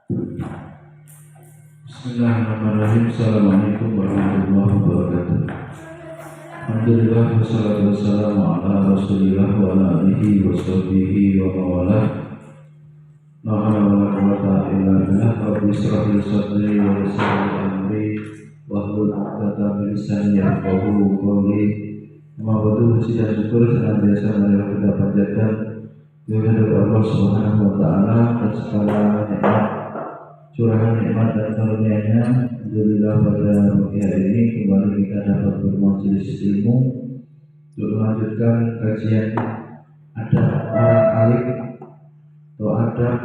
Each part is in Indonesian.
Bismillahirrahmanirrahim. Assalamualaikum warahmatullahi wabarakatuh. Alhamdulillah wassalatu wassalamu ala Rasulillah wa ala alihi wa sahbihi wa mawalah. La haula wa la quwwata illa billah. Rabbi shrah li sadri wa yassir li amri wahlul 'uqdatam min lisani yafqahu qawli. Amma ba'du, puji dan syukur senantiasa marilah kita panjatkan kepada Allah Subhanahu wa taala atas segala nikmat, curahan nikmat dan karunia-Nya. Alhamdulillah pada pagi hari ini kembali kita dapat bermajelis ilmu untuk melanjutkan kajian adab orang alim atau adab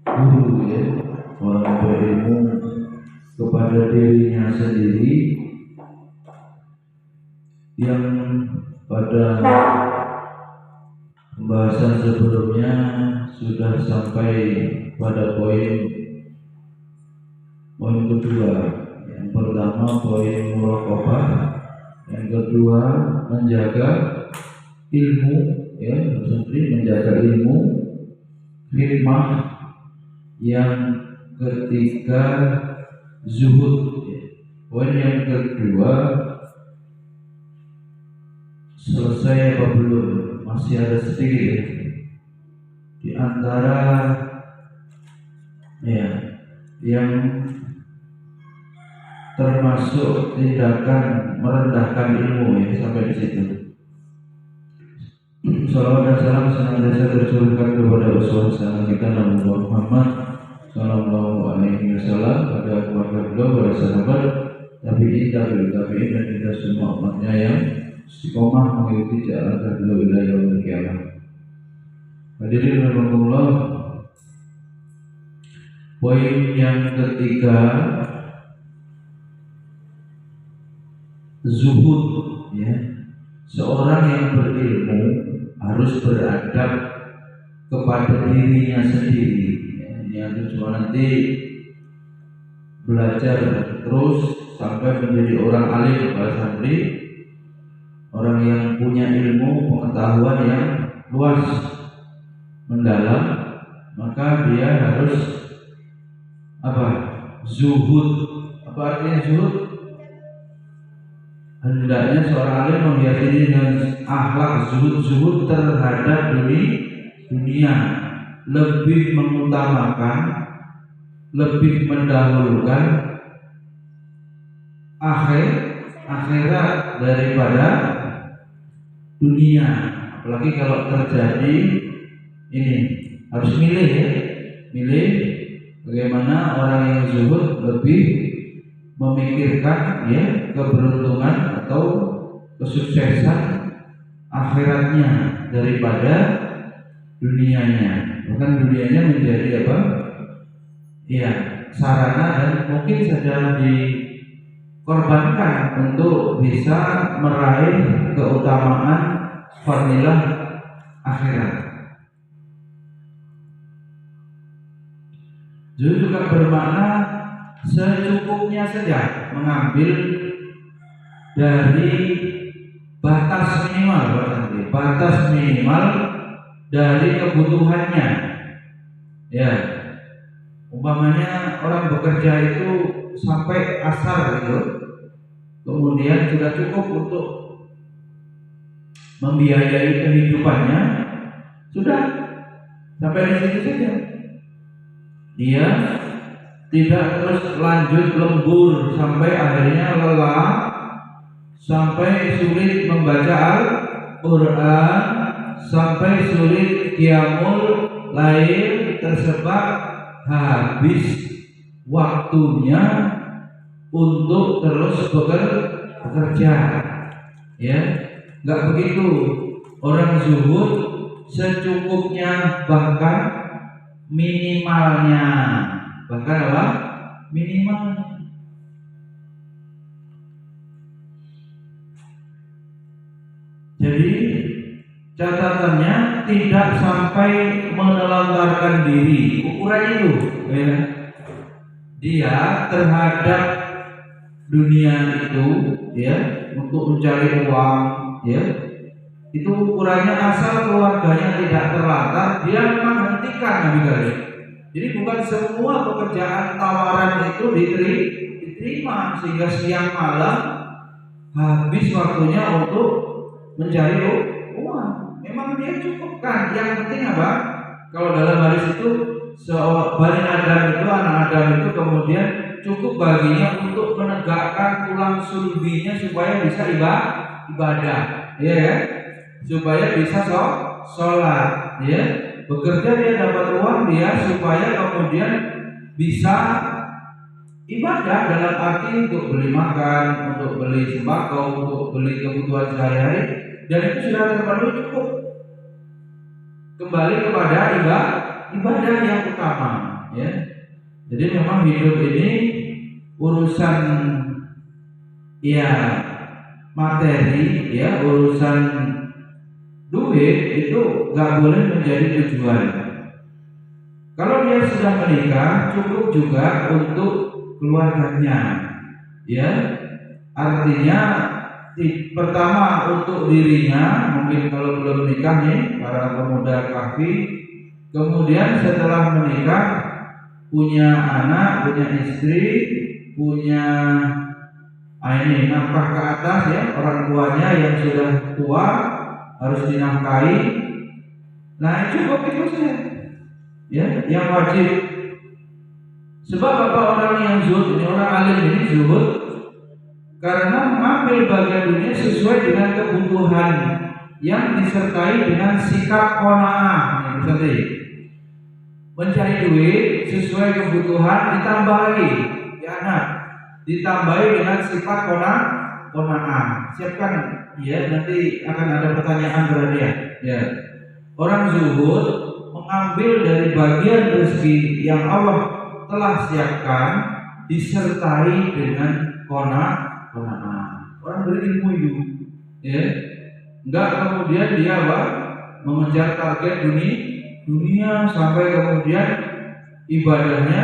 guru, ya, orang berilmu kepada dirinya sendiri, yang pada pembahasan sebelumnya sudah sampai pada poin kedua. Yang pertama poin muraqabah, yang kedua menjaga ilmu, ya, maksudnya menjaga ilmu, hikmah, yang ketiga zuhud, ya. Poin yang kedua selesai apa belum? Masih ada sedikit, ya. Di antara yang termasuk tindakan merendahkan ilmu, ya, sampai di situ. Salawat dan salam senantiasa tercurahkan kepada uswah hasanah kita Nabi Muhammad sallallahu alaihi wasallam, pada keluarga beliau, para sahabat, tabi'in dan kita semua umatnya yang istiqomah mengikuti jalan beliau ila yaumil qiyamah. Hadirin rahimakumullah, poin yang ketiga zuhud, ya. Seorang yang berilmu harus beradab kepada dirinya sendiri, ya. Ini harus nanti belajar terus sampai menjadi orang alim, para santri, orang yang punya ilmu pengetahuan yang luas mendalam, maka dia harus zuhud. Apa artinya zuhud? Hendaknya seorang alim menghiasi diri dengan akhlak zuhud terhadap dunia, lebih mengutamakan, lebih mendahulukan akhirat daripada dunia. Apalagi kalau terjadi ini, harus milih, ya, milih bagaimana orang yang zuhud lebih memikirkan, ya, keberuntungan atau kesuksesan akhiratnya daripada dunianya. Bahkan dunianya menjadi sarana dan mungkin saja dikorbankan untuk bisa meraih keutamaan fadilah akhirat. Juga bermakna secukupnya saja, mengambil dari batas minimal dari kebutuhannya, ya. Umpamanya orang bekerja itu sampai asar gitu, kemudian sudah cukup untuk membiayai kehidupannya, sudah sampai di situ saja. Dia tidak terus lanjut lembur sampai akhirnya lelah, sampai sulit membaca Al-Quran, sampai sulit qiyamul lail, tersebab habis waktunya untuk terus bekerja, ya. Enggak begitu. Orang zuhud secukupnya, bahkan minimalnya, minimalnya. Jadi catatannya tidak sampai menelantarkan diri, ukuran itu, ya. Dia terhadap dunia itu, ya, untuk mencari uang, ya, itu ukurannya asal keluarganya tidak terlantar, dia memang hentikan, Nabi kali. Jadi bukan semua pekerjaan tawaran itu diterima sehingga siang malam habis waktunya untuk mencari uang. Memang dia cukupkan. Yang penting apa? Kalau dalam hadis itu Bani Adam itu, anak Adam itu kemudian cukup baginya untuk menegakkan tulang sulbinya supaya bisa ibadah, ya kan? Supaya bisa sholat, ya. Bekerja dia dapat uang dia supaya kemudian bisa ibadah dalam arti untuk beli makan, untuk beli sembako, untuk beli kebutuhan sehari-hari, dan itu sudah terpenuhi cukup. Kembali kepada ibadah yang utama, ya. Jadi memang hidup ini urusan ya materi, ya urusan duit itu gak boleh menjadi tujuan. Kalau dia sudah menikah, cukup juga untuk keluarganya, ya. Artinya pertama untuk dirinya, mungkin kalau belum menikah nih para pemuda kafi, kemudian setelah menikah punya anak, punya istri, punya ini nafkah ke atas, ya, orang tuanya yang sudah tua harus dinafkahi. Nah cukup itu saja, ya, yang wajib. Sebab apa orang yang zuhud ini, orang alim ini zuhud karena mengambil bagian dunia sesuai dengan kebutuhan yang disertai dengan sikap qanaah. Misalnya mencari duit sesuai kebutuhan, ditambah lagi ya anak, ditambahi dengan sifat qanaah. Siapkan, ya, nanti akan ada pertanyaan berarti ya. Orang zuhud mengambil dari bagian rezeki yang Allah telah siapkan disertai dengan qanaah. Orang berilmu itu, ya, enggak kemudian dia mengejar target dunia sampai kemudian ibadahnya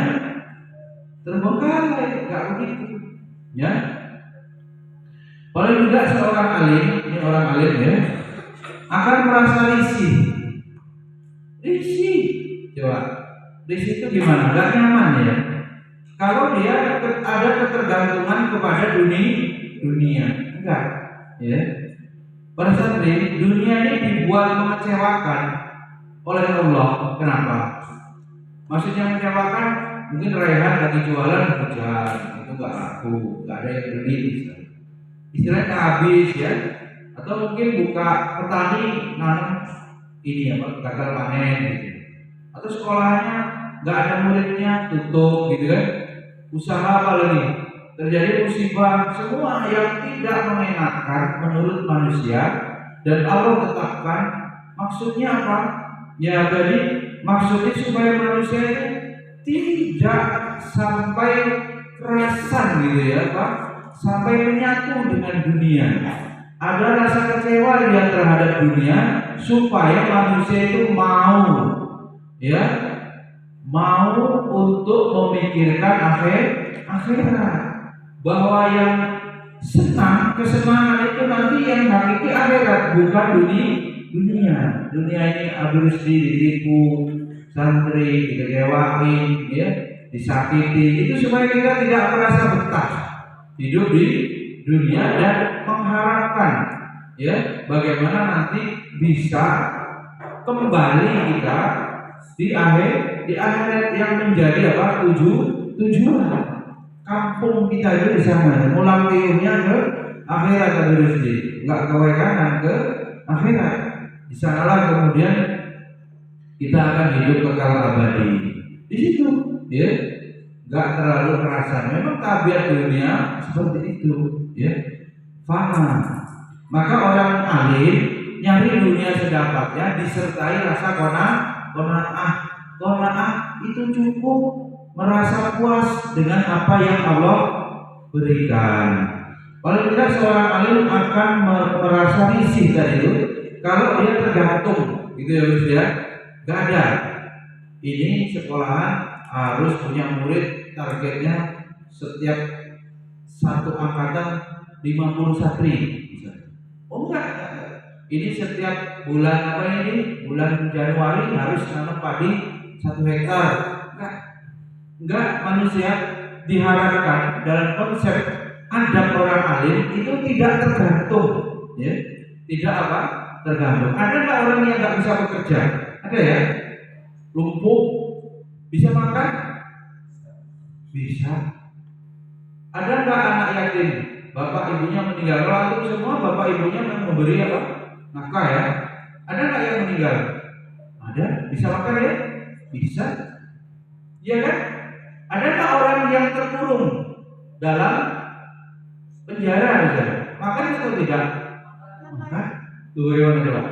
terbengkalai, enggak begitu, ya. Paling tidak seorang alim, ini orang alim, ya, akan merasa risih. Coba, risih itu gimana? Enggak nyaman, ya. Kalau dia ada ketergantungan kepada dunia, enggak, ya. Pada saat ini dunia ini dibuat mengecewakan oleh Allah. Kenapa? Maksudnya mengecewakan, mungkin Raihan lagi jualan hujan, itu enggak laku, enggak ada yang beli, istilahnya habis, ya. Atau mungkin buka petani nanam ini gagal panen, gitu. Atau sekolahnya enggak ada muridnya, tutup, gitu kan. Usaha apa lagi? Terjadi musibah, semua yang tidak mengenakan menurut manusia dan Allah tetapkan. Maksudnya apa? Ya, jadi maksudnya supaya manusia itu tidak sampai kerasan, gitu ya, Pak, sampai menyatu dengan dunia. Ada rasa kecewa dia terhadap dunia supaya manusia itu mau, ya, mau untuk memikirkan akhirat, bahwa yang kesenangan itu nanti yang hakiki akhirat, bukan dunia. Dunia ini habis ditipu, santri dikecewain, ya, disakiti, itu supaya kita tidak merasa betah hidup di dunia dan mengharapkan, ya, bagaimana nanti bisa kembali kita di akhirat yang menjadi apa? Tujuan kampung kita itu di sana. Mulang tiurnya ke akhirat terus, enggak ke kanan, ke akhirat. Di sanalah kemudian kita akan hidup kekal abadi. Di situ, ya, enggak terlalu terasa. Memang tabiat dunia seperti itu, ya, fana. Maka orang alim nyari dunia sedapatnya disertai rasa qanaah itu cukup, merasa puas dengan apa yang Allah berikan. Paling tidak seorang alim akan merasa risih tadi itu kalau dia tergantung, gitu ya, Gus, ya. Gak ada. Ini sekolahan harus punya murid, targetnya setiap satu angkatan 50 santri. Oh enggak. Ini setiap bulan Bulan Januari harus nanam padi 1 hektar. Enggak, manusia diharapkan dalam konsep adab orang alim itu tidak tergantung, ya, tidak apa? Tergantung. Ada nggak orang yang nggak bisa bekerja? Ada ya? Lumpuh, bisa makan? Bisa. Ada nggak anak yatim? Bapak ibunya meninggal. Kalau antum semua bapak ibunya memberi apa? Nafkah ya. Ada nggak yang meninggal? Ada. Bisa makan ya? Bisa. Iya kan? Ada nggak orang yang terkurung dalam penjara aja? Makan atau tidak? Makan. Tuh gimana coba?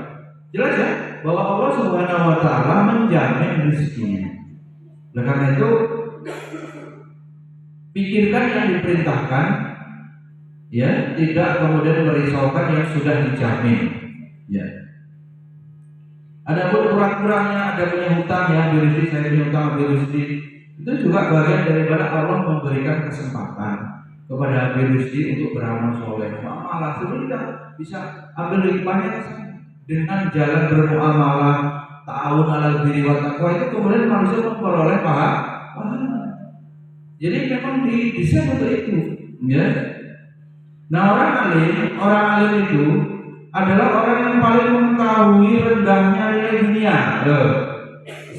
Jelas ya bahwa Allah Subhanahu Wa Taala menjamin rezekinya. Oleh karena itu pikirkan yang diperintahkan, ya, tidak kemudian merisaukan yang sudah dijamin, ya. Adapun kurang-kurangnya ada punya hutang ya, rezeki saya punya hutang, rezeki itu juga bagian daripada Allah memberikan kesempatan kepada rezeki untuk beramal soleh. Malah sebenarnya bisa ambil hikmahnya dengan jalan bermuamalah, ta'awun 'alal birri wat taqwa, itu kemudian manusia memperoleh pahala. Jadi memang didesain untuk itu, ya. Nah, orang alim itu adalah orang yang paling mengetahui rendahnya nilai dunia.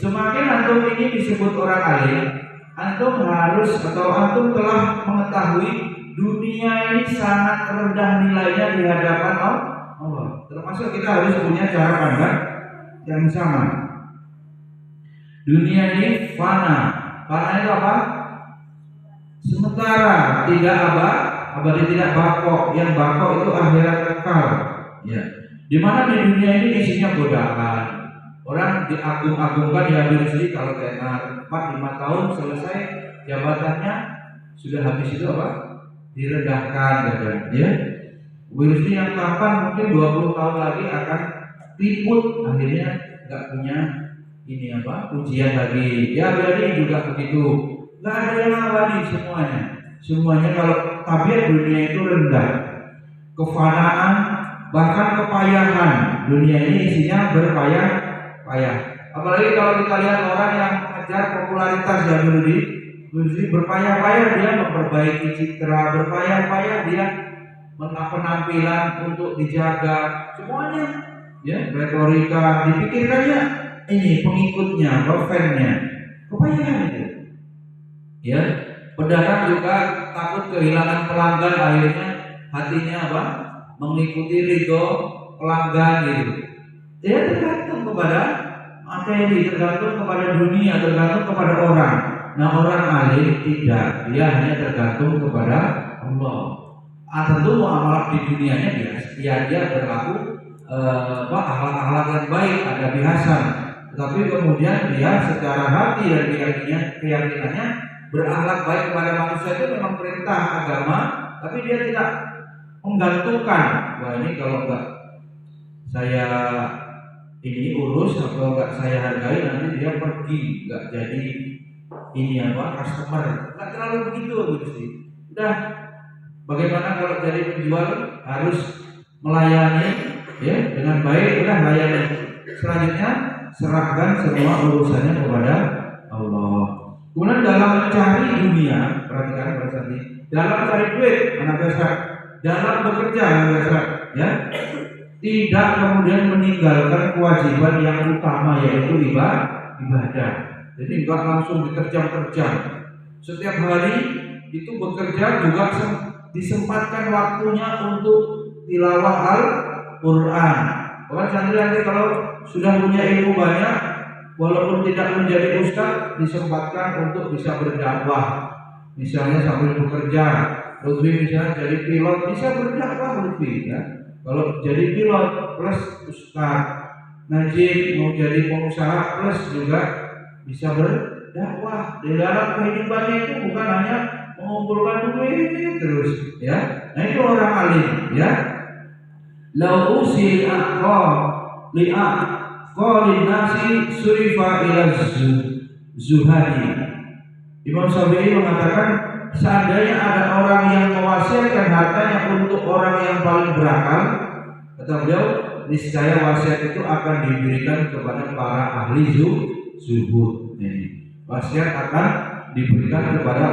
Semakin antum ini disebut orang alim, antum harus atau antum telah mengetahui dunia ini sangat rendah nilainya di hadapan Allah. Termasuk kita harus punya cara pandang yang sama. Dunia ini fana. Fana itu apa? Sementara, tidak abadi, tidak bakok. Yang bakok itu akhirat kekal. Ya. Di mana di dunia ini isinya godaan. Orang diagung-agungkan, diambil rezeki kalau tenar 4-5 tahun selesai jabatannya, sudah habis itu apa? Direndahkan, ya. Rezeki yang kapan mungkin 20 tahun lagi akan ribut, akhirnya nggak punya ini apa? Ujian lagi. Ya, berarti juga begitu. Nggak ada yang abadi semuanya. Semuanya kalau tabiat dunia itu rendah, kefanaan, bahkan kepayahan. Dunia ini isinya berpayah-payah. Apalagi kalau kita lihat orang yang mengejar popularitas dan berpayah-payah dia memperbaiki citra, berpayah-payah dia penampilan untuk dijaga, semuanya, ya, retorika, dipikirkannya ini pengikutnya, fansnya, kepayahan itu. Ya, pedagang juga takut kehilangan pelanggan, akhirnya hatinya apa? Mengikuti ridho pelanggan gitu. Ya, tergantung kepada materi, tergantung kepada dunia, tergantung kepada orang. Nah, orang alim tidak, dia hanya tergantung kepada Allah. Tentu muamalah di dunianya dia berlaku akhlak-akhlak yang baik, ada bihasan. Tetapi kemudian dia secara hati dan keyakinannya berakhlak baik kepada manusia itu memang perintah agama, tapi dia tidak menggantungkan, wah ini kalau enggak saya ini urus atau enggak saya hargai nanti dia pergi, enggak jadi ini customer. Enggak terlalu begitu sih. Udah, bagaimana kalau jadi penjual harus melayani, ya, dengan baik, udah layani. Selanjutnya serahkan semua urusannya kepada Allah. Kemudian dalam mencari dunia, perhatikan berarti dalam mencari duit, anak biasa, dalam bekerja, anak biasa, ya, tidak kemudian meninggalkan kewajiban yang utama yaitu ibadah. Jadi enggak langsung diterjang-terjang. Setiap hari itu bekerja juga disempatkan waktunya untuk tilawah Al-Quran. Bahkan santri kalau sudah punya ilmu banyak, walaupun tidak menjadi ustaz, disempatkan untuk bisa berdakwah. Misalnya sambil bekerja, Lutfi misalnya jadi pilot, bisa berdakwah Lutfi, ya. Kalau jadi pilot plus ustaz, Najib mau jadi pengusaha plus juga bisa berdakwah. Di dalam kehidupannya itu bukan hanya mengumpulkan duit terus, ya. Nah, itu orang alim, ya. Lau usil qalin nasi surifa ila zuhadi. Imam Syafi'i mengatakan seandainya ada orang yang mewasiatkan hartanya untuk orang yang paling berakal, kata beliau, niscaya wasiat itu akan diberikan kepada para ahli zuhud. wasiat akan diberikan kepada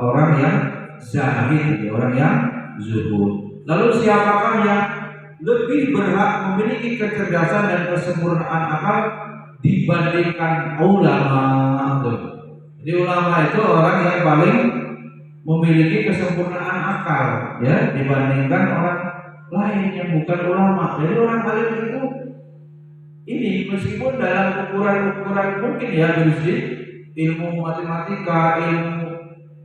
orang yang zahid, orang yang zuhud. Lalu siapakah yang lebih berhak memiliki kecerdasan dan kesempurnaan akal dibandingkan ulama? Jadi ulama itu orang yang paling memiliki kesempurnaan akal, ya, dibandingkan orang lain yang bukan ulama. Jadi orang alim itu ini meskipun dalam ukuran-ukuran mungkin ya dari ilmu matematika, ilmu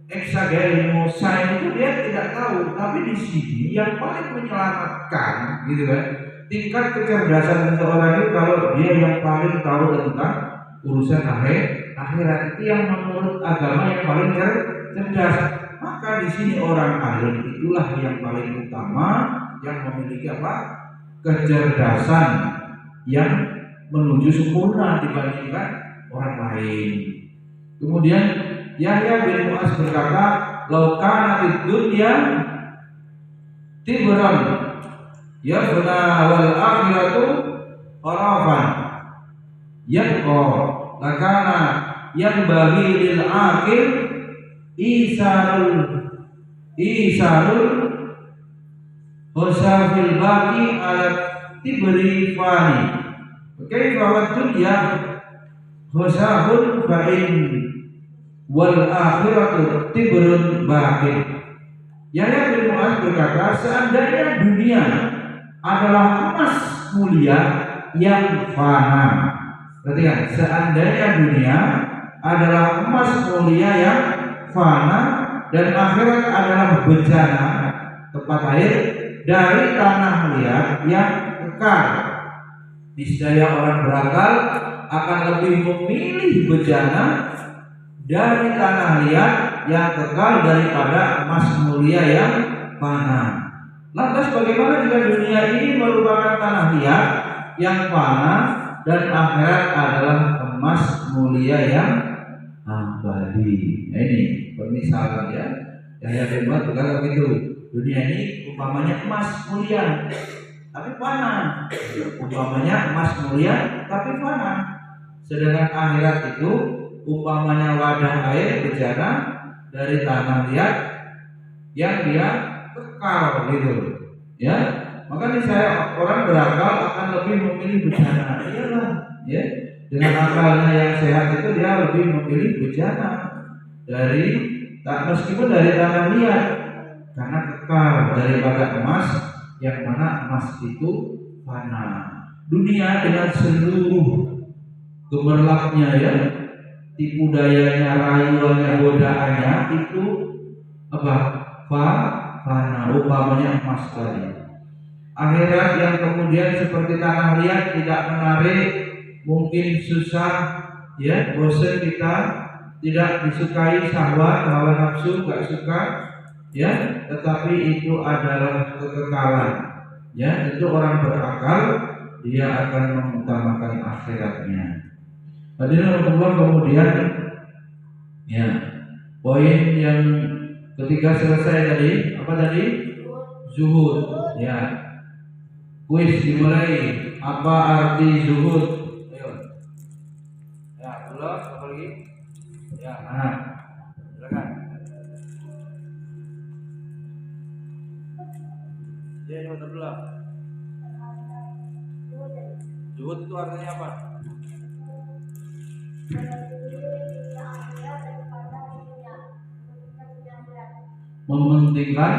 eksaga, ilmu sains itu dia tidak tahu, tapi di sini yang paling menyelamatkan, gitu kan, tingkat kecerdasan seseorang itu kalau dia yang paling tahu tentang urusan akhirat itu yang menurut agama yang paling cerdas. Maka di sini orang alim itulah yang paling utama, yang memiliki apa? Kecerdasan yang menuju sempurna dibandingkan orang lain. Kemudian Yahya bin Mu'az berkata, "Lau kana fid dunya tibran yafna wal akhiratu qarafan yaqo lakana yanbaghi lil aqil isarul hosafil baqi ala tibri fani kaifa wa dunya hosaful fa'in wal akhiratu tibrun baqi." Yahya bin Mu'az berkata, seandainya dunia adalah emas mulia yang fana. Perhatikan, seandainya dunia adalah emas mulia yang fana dan akhirat adalah bejana tempat air dari tanah liat yang kekal, niscaya orang berakal akan lebih memilih bejana dari tanah liat yang kekal daripada emas mulia yang fana. Lantas bagaimana jika dunia ini merupakan tanah liat yang fana dan akhirat adalah emas mulia yang abadi? Nah, ini permisalan ya. Yahya bin Mu'az berkata begitu. Dunia ini umpamanya emas mulia tapi fana. Umpamanya emas mulia tapi fana. Sedangkan akhirat itu umpamanya wadah air bejana dari tanah liat yang dia kekal, gitu ya. Maka nih saya orang berakal akan lebih memilih bejana. Iyalah ya, dengan akalnya yang sehat itu dia lebih memilih bejana dari meskipun dari tanah liat karena kekal daripada emas yang mana emas itu fana. Dunia dengan seluruh gemerlapnya ya, tipu dayanya, rayuannya, godaannya itu apa? Fana, umpamanya emas tadi. Akhirat yang kemudian seperti tanah liat, tidak menarik, mungkin susah ya, bosan kita, tidak disukai syahwat, hawa nafsu, gak suka ya, tetapi itu adalah kekekalan ya. Itu orang berakal, dia akan mengutamakan akhiratnya. Hadirin Allah, kemudian ya, poin yang ketiga selesai tadi. Apa tadi? Zuhud ya. Kuis dimulai. Apa arti zuhud? Ayo. Ya, ulas apa lagi? Ya, silakan. Ya, coba terbelah. Zuhud itu artinya apa? Mementingkan,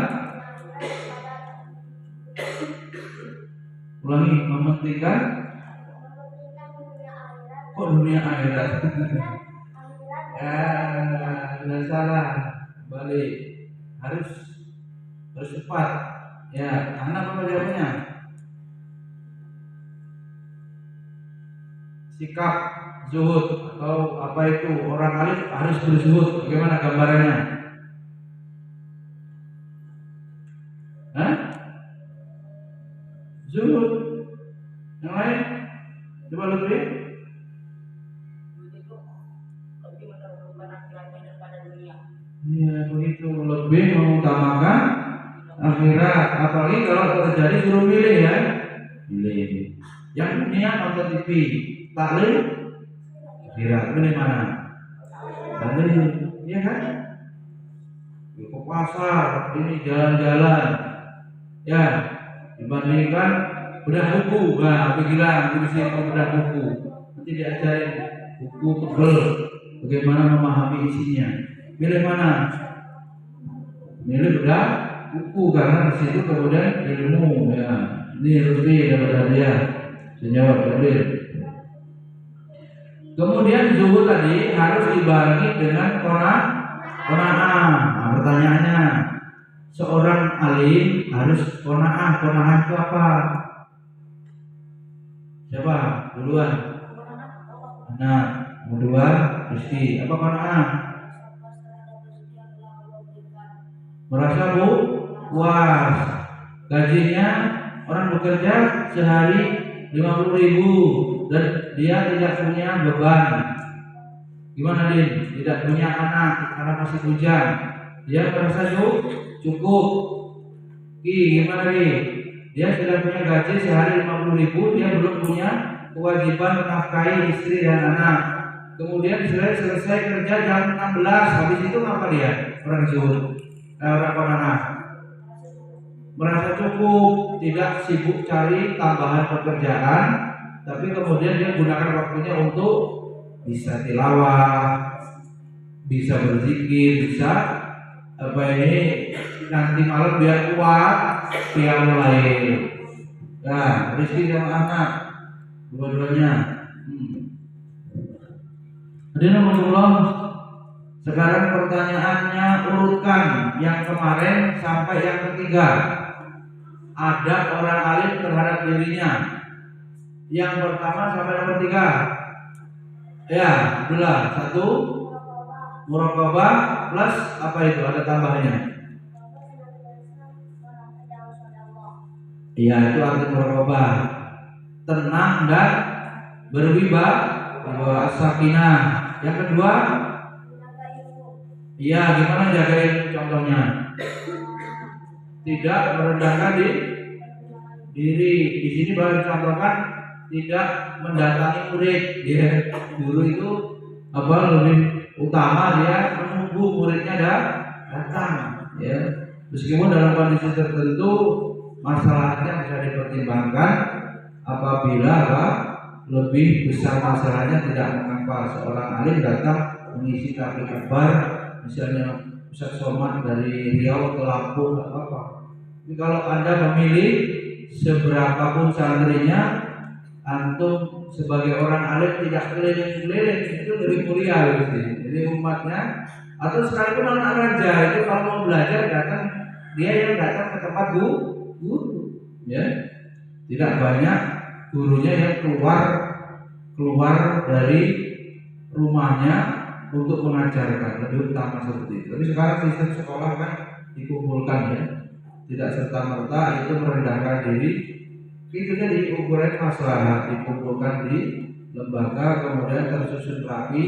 ulangi, mementingkan kok dunia akhirat. Ya, sudah salah, balik, harus cepat ya. Anak apa jawabannya? Sikap zuhud atau apa itu, orang alim harus berzuhud, bagaimana gambarannya? Zuhud. Yang lain? Coba lebih. Lebih mengutamakan akhiratnya daripada dunia. Iya, begitu. Lebih mengutamakan akhirat. Apalagi kalau terjadi suruh pilih ya. Pilih. Yang dunia nonton TV, taklim akhirat. Pilih mana? Tadi, iya kan? Ke pasar, ini jalan-jalan, ya dibandingkan bedah buku. Nah, pikiran di sini bedah buku. Nanti diajarin buku tebel, bagaimana memahami isinya. Milih mana? Milih bedah buku karena di situ kemudian ilmu. Ya, ini lebih daripada dia. Senyawa lebih. Kemudian zuhud tadi harus dibarengi dengan qanaah. Nah, pertanyaannya, seorang alim harus qanaah. Qanaah itu apa? Siapa? Duluan. Nah, kedua rezeki. Apa qanaah? Merasa puas. Gajinya orang bekerja sehari 50.000 dan dia tidak punya beban. Gimana Din? Tidak punya anak karena masih hujan. Dia merasa cukup. Gimana Din? Dia sudah punya gaji sehari 50.000, dia belum punya kewajiban menafkahi istri dan anak. Kemudian selesai kerja jam 16, habis itu apa dia? Orang zuhud, orang qanaah. Merasa cukup, tidak sibuk cari tambahan pekerjaan, tapi kemudian dia gunakan waktunya untuk bisa tilawah, bisa berzikir, bisa nanti malam biar kuat, biar mulai. Nah, rezeki sama anak, dua-duanya. Hadirin Allah, sekarang pertanyaannya urutkan yang kemarin sampai yang ketiga. Adab orang alim terhadap dirinya. Yang pertama sampai yang ketiga. Ya, itulah 1 muraqabah plus apa itu? Ada tambahannya. Iya, itu arti muraqabah. Tenang dan berwibawa, sakinah. Yang kedua, iya, gimana jagain contohnya? Tidak merendahkan diri. Di sini baru dicontohkan tidak mendatangi murid. Ya, guru itu lebih utama dia menunggu muridnya datang. Ya, meskipun dalam kondisi tertentu masalahnya bisa dipertimbangkan apabila lebih besar masalahnya tidak mengapa seorang alim datang mengisi tabligh akbar, misalnya Ustaz Somad dari Riau ke Lampung, tidak apa-apa. Tapi kalau Anda memilih seberapapun santrinya, antum sebagai orang alim tidak keliling-keliling, itu lebih mulia gitu. Jadi umatnya, atau sekalipun anak raja itu kalau mau belajar datang, dia yang datang ke tempat guru, ya. Tidak banyak gurunya yang keluar dari rumahnya untuk mengajarkan, lebih utama seperti itu. Tapi sekarang sistem sekolah kan dikumpulkan, ya, tidak serta-merta itu merendahkan diri. Itu jadi ukuran masalah dikumpulkan di lembaga, kemudian tersusun rapi,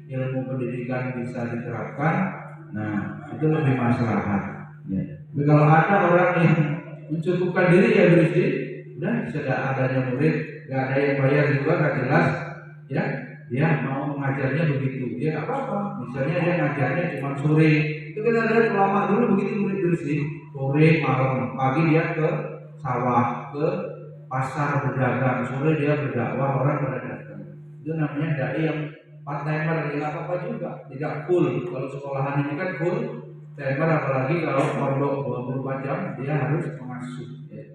ilmu pendidikan bisa diterapkan. Nah, itu lebih maslahat. Ya. Tapi kalau ada orang yang mencukupkan diri, ya berisi, udah sudah adanya murid, nggak ada yang bayar juga, nggak jelas, ya. Dia mau mengajarnya begitu, dia nggak apa-apa. Misalnya dia ngajarnya cuma sore, itu kita lihat ulama dulu begitu murid bersih, sore malam, pagi dia ke sawah, ke pasar berdagang, sore dia berdakwah, orang pada datang. Itu namanya dai yang part timer, nggak apa-apa juga, tidak full. Kalau sekolahan ini kan full timer, apalagi kalau pondok 24 jam dia harus mengasuh. Ya.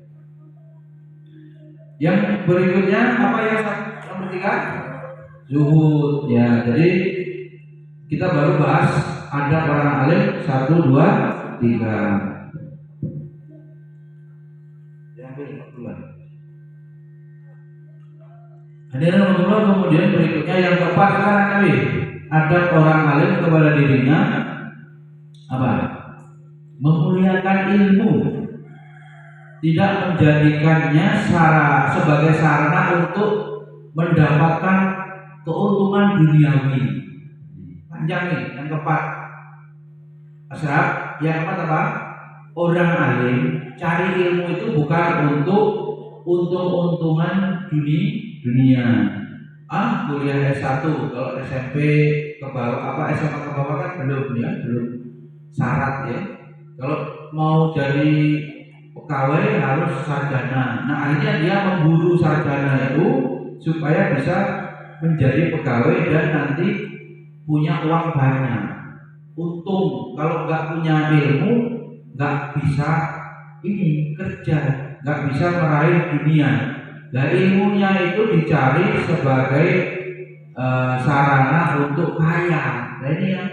Yang berikutnya apa yang ketiga? Zuhud, ya. Jadi kita baru bahas ada orang alim 1, 2, 3. Hadirin Allah, kemudian berikutnya yang keempat sekarang kali ada orang alim kepada dirinya apa? Memuliakan ilmu, tidak menjadikannya sebagai sarana untuk mendapatkan keuntungan duniawi. Panjang nih yang keempat. Asal yang keempat apa? Orang alim cari ilmu itu bukan untuk untung-untungan dunia. Kuliah S1, kalau SMP ke bawah SMA ke bawah kan belum ya, belum syarat ya. Kalau mau jadi pegawai harus sarjana. Nah akhirnya dia memburu sarjana itu supaya bisa menjadi pegawai dan nanti punya uang banyak. Untung kalau nggak punya ilmu nggak bisa ini kerja, nggak bisa meraih dunia. Dan ilmunya itu dicari sebagai sarana untuk kaya. Nah ini yang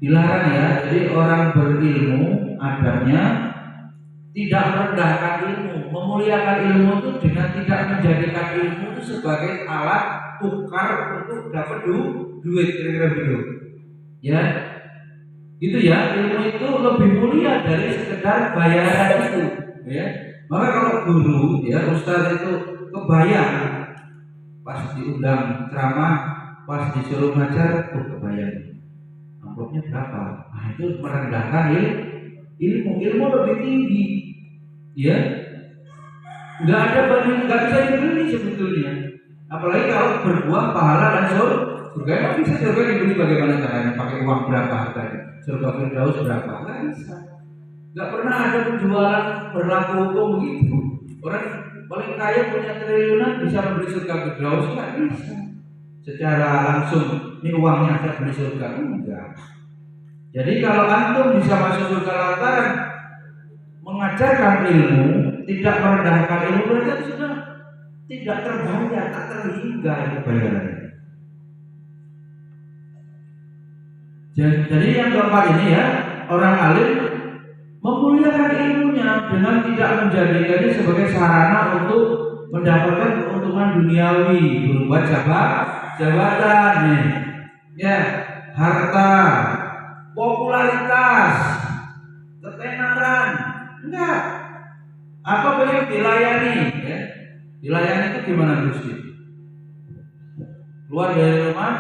dilarang ya. Jadi orang berilmu adabnya tidak merendahkan ilmu, memuliakan ilmu itu dengan tidak menjadikan ilmu itu sebagai alat tukar untuk dapat duit, kira-kira begitu. Ya, gitu ya. Ilmu itu lebih mulia dari sekedar bayaran itu. Ya, maka kalau guru, ya ustaz itu kebayang pas diundang ceramah, pas disuruh ngajar, kebayang amplopnya berapa? Nah itu merendahkan ilmu lebih tinggi. Ya, nggak ada banding, nggak bisa dibeli sebetulnya. Apalagi kalau berbuah pahala dan surga, nggak bisa surga dibeli. Bagaimana caranya? Pakai uang berapa harganya? Surga Firdaus berapa? Nggak bisa. Nggak pernah ada penjualan berlaku hukum begitu. Orang paling kaya punya triliunan bisa membeli surga Firdaus, nggak bisa. Secara langsung, ini uangnya saya beli surga, enggak. Jadi kalau antum bisa masuk surga lantaran mengajarkan ilmu, tidak merendahkan ilmu, berarti sudah tidak terbayar, tak terhingga itu bayarannya. Jadi yang keempat ini ya, orang alim memuliakan ilmunya dengan tidak menjadikannya sebagai sarana untuk mendapatkan keuntungan duniawi berupa jabatan nih, ya, harta, popularitas, ketenaran. Enggak. Apa boleh dilayani ya? Dilayani itu gimana Gusti? Keluar dari rumah,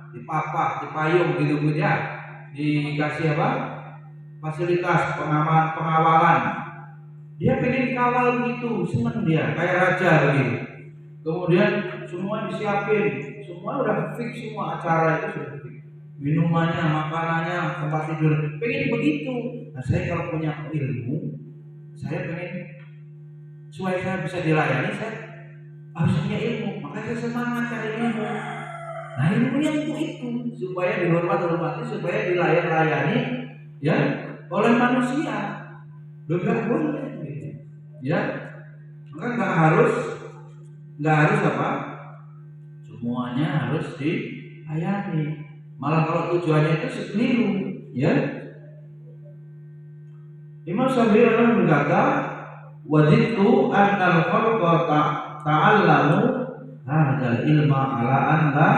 dipapah, dipayung gitu ya. Dikasih apa? Fasilitas pengawalan. Dia pengen kawal begitu, senang dia, kayak raja begitu. Kemudian semua disiapin, semua udah fix, semua acara itu sudah fix. Minumannya, makanannya, tempat tidur, pengen begitu. Nah saya kalau punya ilmu, saya pengen supaya saya bisa dilayani, saya harus punya ilmu. Makanya saya semangat cari ilmu. Nah ilmunya itu supaya dihormati, supaya dilayani ya oleh manusia. Enggak boleh, ya. Maka nggak harus apa? Semuanya harus dilayani. Malah kalau tujuannya itu sekeliru, ya. Imam Syafi'i berkata, wajidtu annal khalqa ta'allamu hadzal ilma ala an la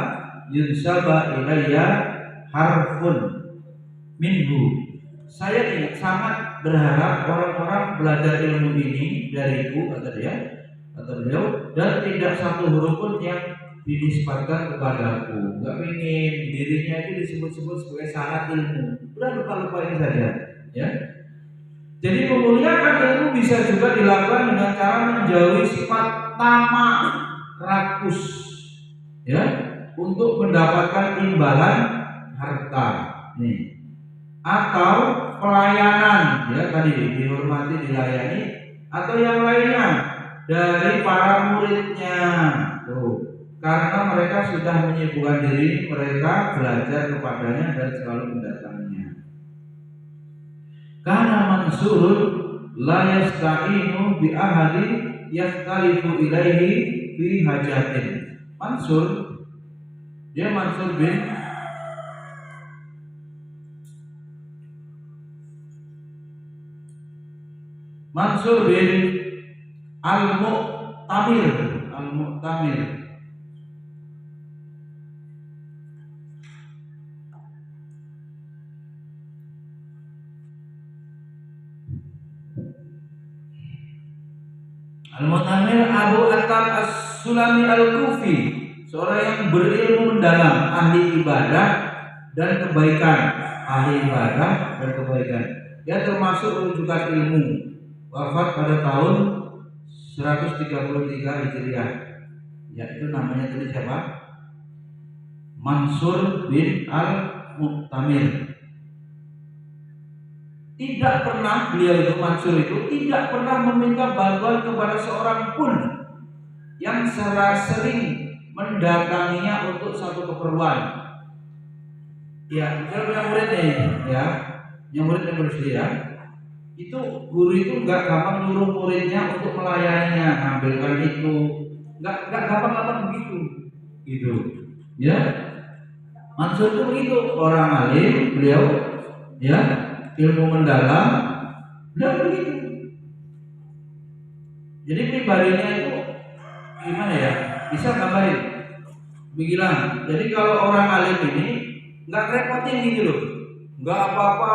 yunsaba ilayya harfun minhu. Saya sangat berharap orang-orang belajar ilmu ini dariku, kata beliau, dan tidak satu huruf pun yang dinisbatkan kepadaku. Enggak ingin dirinya itu disebut-sebut sebagai syarat ilmu. Udah lupa ini saja, ya. Jadi memuliakan ilmu bisa juga dilakukan dengan cara menjauhi sifat tamak, rakus, ya, untuk mendapatkan imbalan harta, nih, atau pelayanan, ya tadi dihormati, dilayani, atau yang lainnya dari para muridnya, tuh, karena mereka sudah menyibukkan diri, mereka belajar kepadanya dan selalu mendatanginya. Karena Mansurun la yasta'inu bi ahadin yastalifu ilaihi fi hajatin. Mansur bin Al-Mu'tamir. Al-Mu'tamir Abu Attab As-Sulami Al-Kufi, seorang yang berilmu mendalam, ahli ibadah dan kebaikan. Dia termasuk rujukan ilmu. Wafat pada tahun 133 Hijriah. Yaitu namanya tadi siapa? Mansur bin Al-Mu'tamir. Tidak pernah beliau itu, Mansur itu tidak pernah meminta bantuan kepada seorang pun yang secara sering mendatanginya untuk satu keperluan. Ya, misalnya punya muridnya ini, ya, yang muridnya bersedia, itu guru itu nggak gampang nyuruh muridnya untuk melayaninya, ambilkan itu, nggak gampang begitu, gitu, ya. Mansur itu begitu, orang alim, beliau, ya, ilmu mendalam, beliau begitu. Jadi pribadinya itu gimana ya? Bisa gambarin, bilang. Jadi kalau orang alim ini nggak repotin gitu loh, nggak apa-apa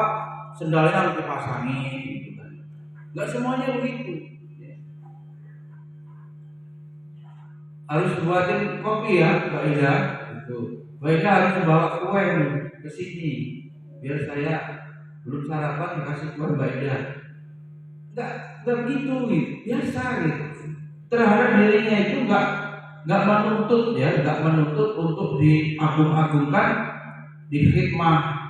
sendalnya harus dipasangin, gitu kan. Nggak semuanya begitu. Harus buatin kopi ya, Mbak Ida. Itu. Mbak Ida harus bawa kue ke sini, biar saya belum sarapan dikasih kue Mbak Ida. Nggak begitu, gitu. Biasa gitu. Terhadap dirinya itu nggak menuntut ya, nggak menuntut untuk diagung-agungkan, di hikmah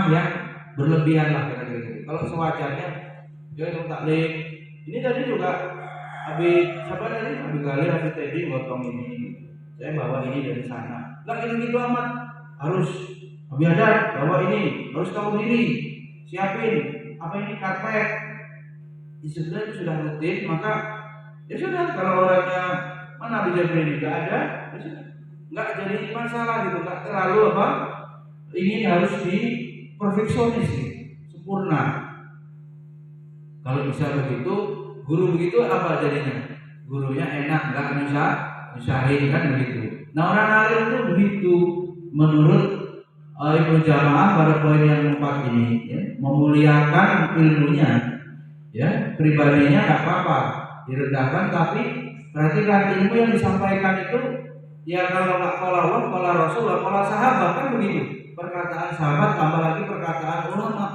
yang berlebihan lah kira-kira gitu. Kalau sewajarnya, ya itu taklim. Ini tadi juga habis Galih, habis tadi potong ini, saya bawa ini dari sana. Nggak gitu amat, harus habis ada bawa ini, harus tahu diri, siapin apa ini karpet. Sebenarnya itu sudah rutin, maka ya sudah, kalau orangnya mana bisa beli nggak ada, ya sudah, nggak jadi masalah gitu, nggak terlalu ingin harus diperfeksionis sempurna. Kalau bisa begitu, guru begitu apa jadinya? Gurunya enak, nggak nyusahin kan begitu. Nah orang alim itu begitu menurut Ibnu Jamaah pada poin yang 4 ini, ya, memuliakan ilmunya, ya, pribadinya nggak apa-apa direndahkan, tapi perhatikan ilmu yang disampaikan itu, ya kalau nggak qala Allah, qala Rasul, qala sahabat kan begitu. Perkataan sahabat tambah lagi perkataan ulama.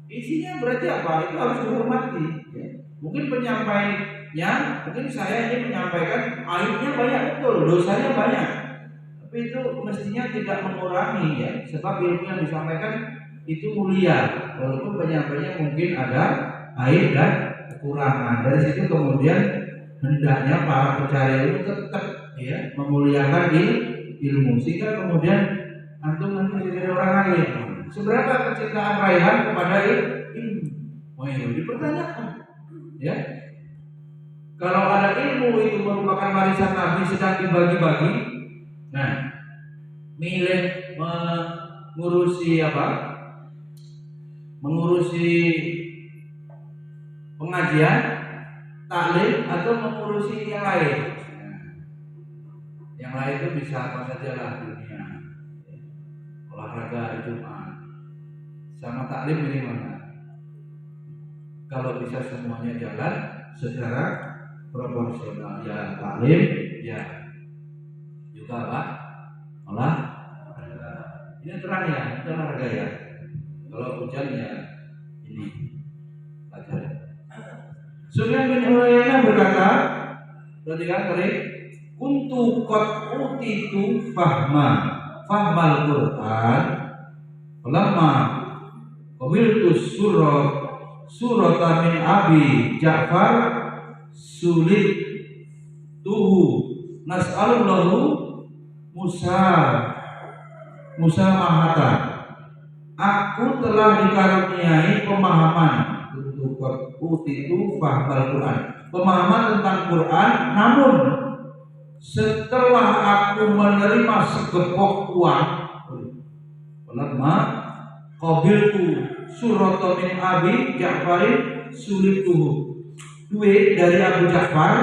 Isinya berarti apa? Itu harus dihormati. Ya. Mungkin penyampainya, mungkin saya ini menyampaikan aibnya banyak, betul, dosanya banyak. Tapi itu mestinya tidak mengurangi ya, sebab ilmu yang disampaikan itu mulia, walaupun penyampainya mungkin ada aib dan kekurangan. Dari situ kemudian hendaknya para pencari ilmu tetap ya memuliakan ilmu, sehingga kemudian antum nanti menjadi orang lain. Seberapa kecintaan Raihan kepada ilmu? Wah, itu dipertanyakan. Ya, kalau ada ilmu itu merupakan warisan Nabi sedang dibagi-bagi, nah, milih mengurusi mengurusi pengajian, taklim, atau mengurusi yang lain. Yang lain itu bisa apa saja lah, dunia, olahraga itu sama taklim ini mana? Kalau bisa semuanya jalan secara proporsional, ya taklim, ya juga olahraga. Ini terang ya, itu olahraga ya. Kalau hujan ya ini pelajaran. Sufyan bin Uyainah berkata, perhatikan kali, kuntu qad utitu fahmal Quran, lama qabiltu surata min Abi Ja'far sulit tuhu nas'alullahu Musa Mahata. Aku telah dikaruniai pemahaman untuk utitu fahmal Quran, pemahaman tentang Quran, namun setelah aku menerima segepok uang, lama qabiltu surata min Abi Ja'farin sulituhu, duit dari Abu Ja'far,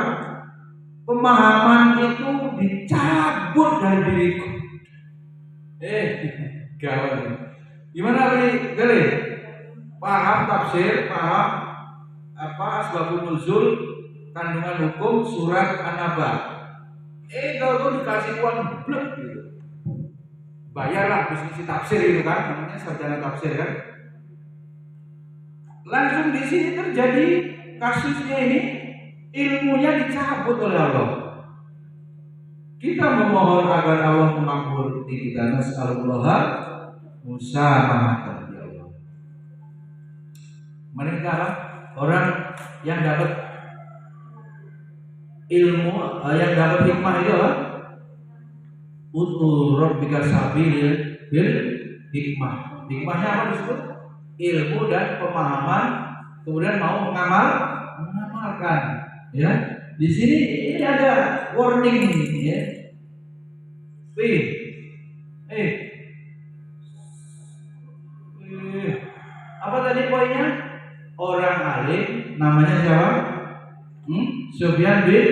pemahaman itu dicabut dari diriku. Gawat. Gimana kali? Paham tafsir, paham asbabun nuzul, kandungan hukum surat An-Naba. Kalau dikasih uang blek gitu. Bayarlah bisnis tafsir itu kan, namanya sarjana tafsir kan. Langsung di sini terjadi kasusnya ini, ilmunya dicabut oleh Allah. Kita memohon agar Allah mengampuni kita. Nas'alullah musamahat ya Allah. Mereka orang yang dapat ilmu, yang dapat hikmah itu apa? Utu rabbika sabil bil hikmah. Hikmahnya apa disebut? Ilmu dan pemahaman, kemudian mau mengamalkan. Ya, di sini ini ada warning ya. Apa tadi poinnya? Orang alim namanya siapa? Sufyan bin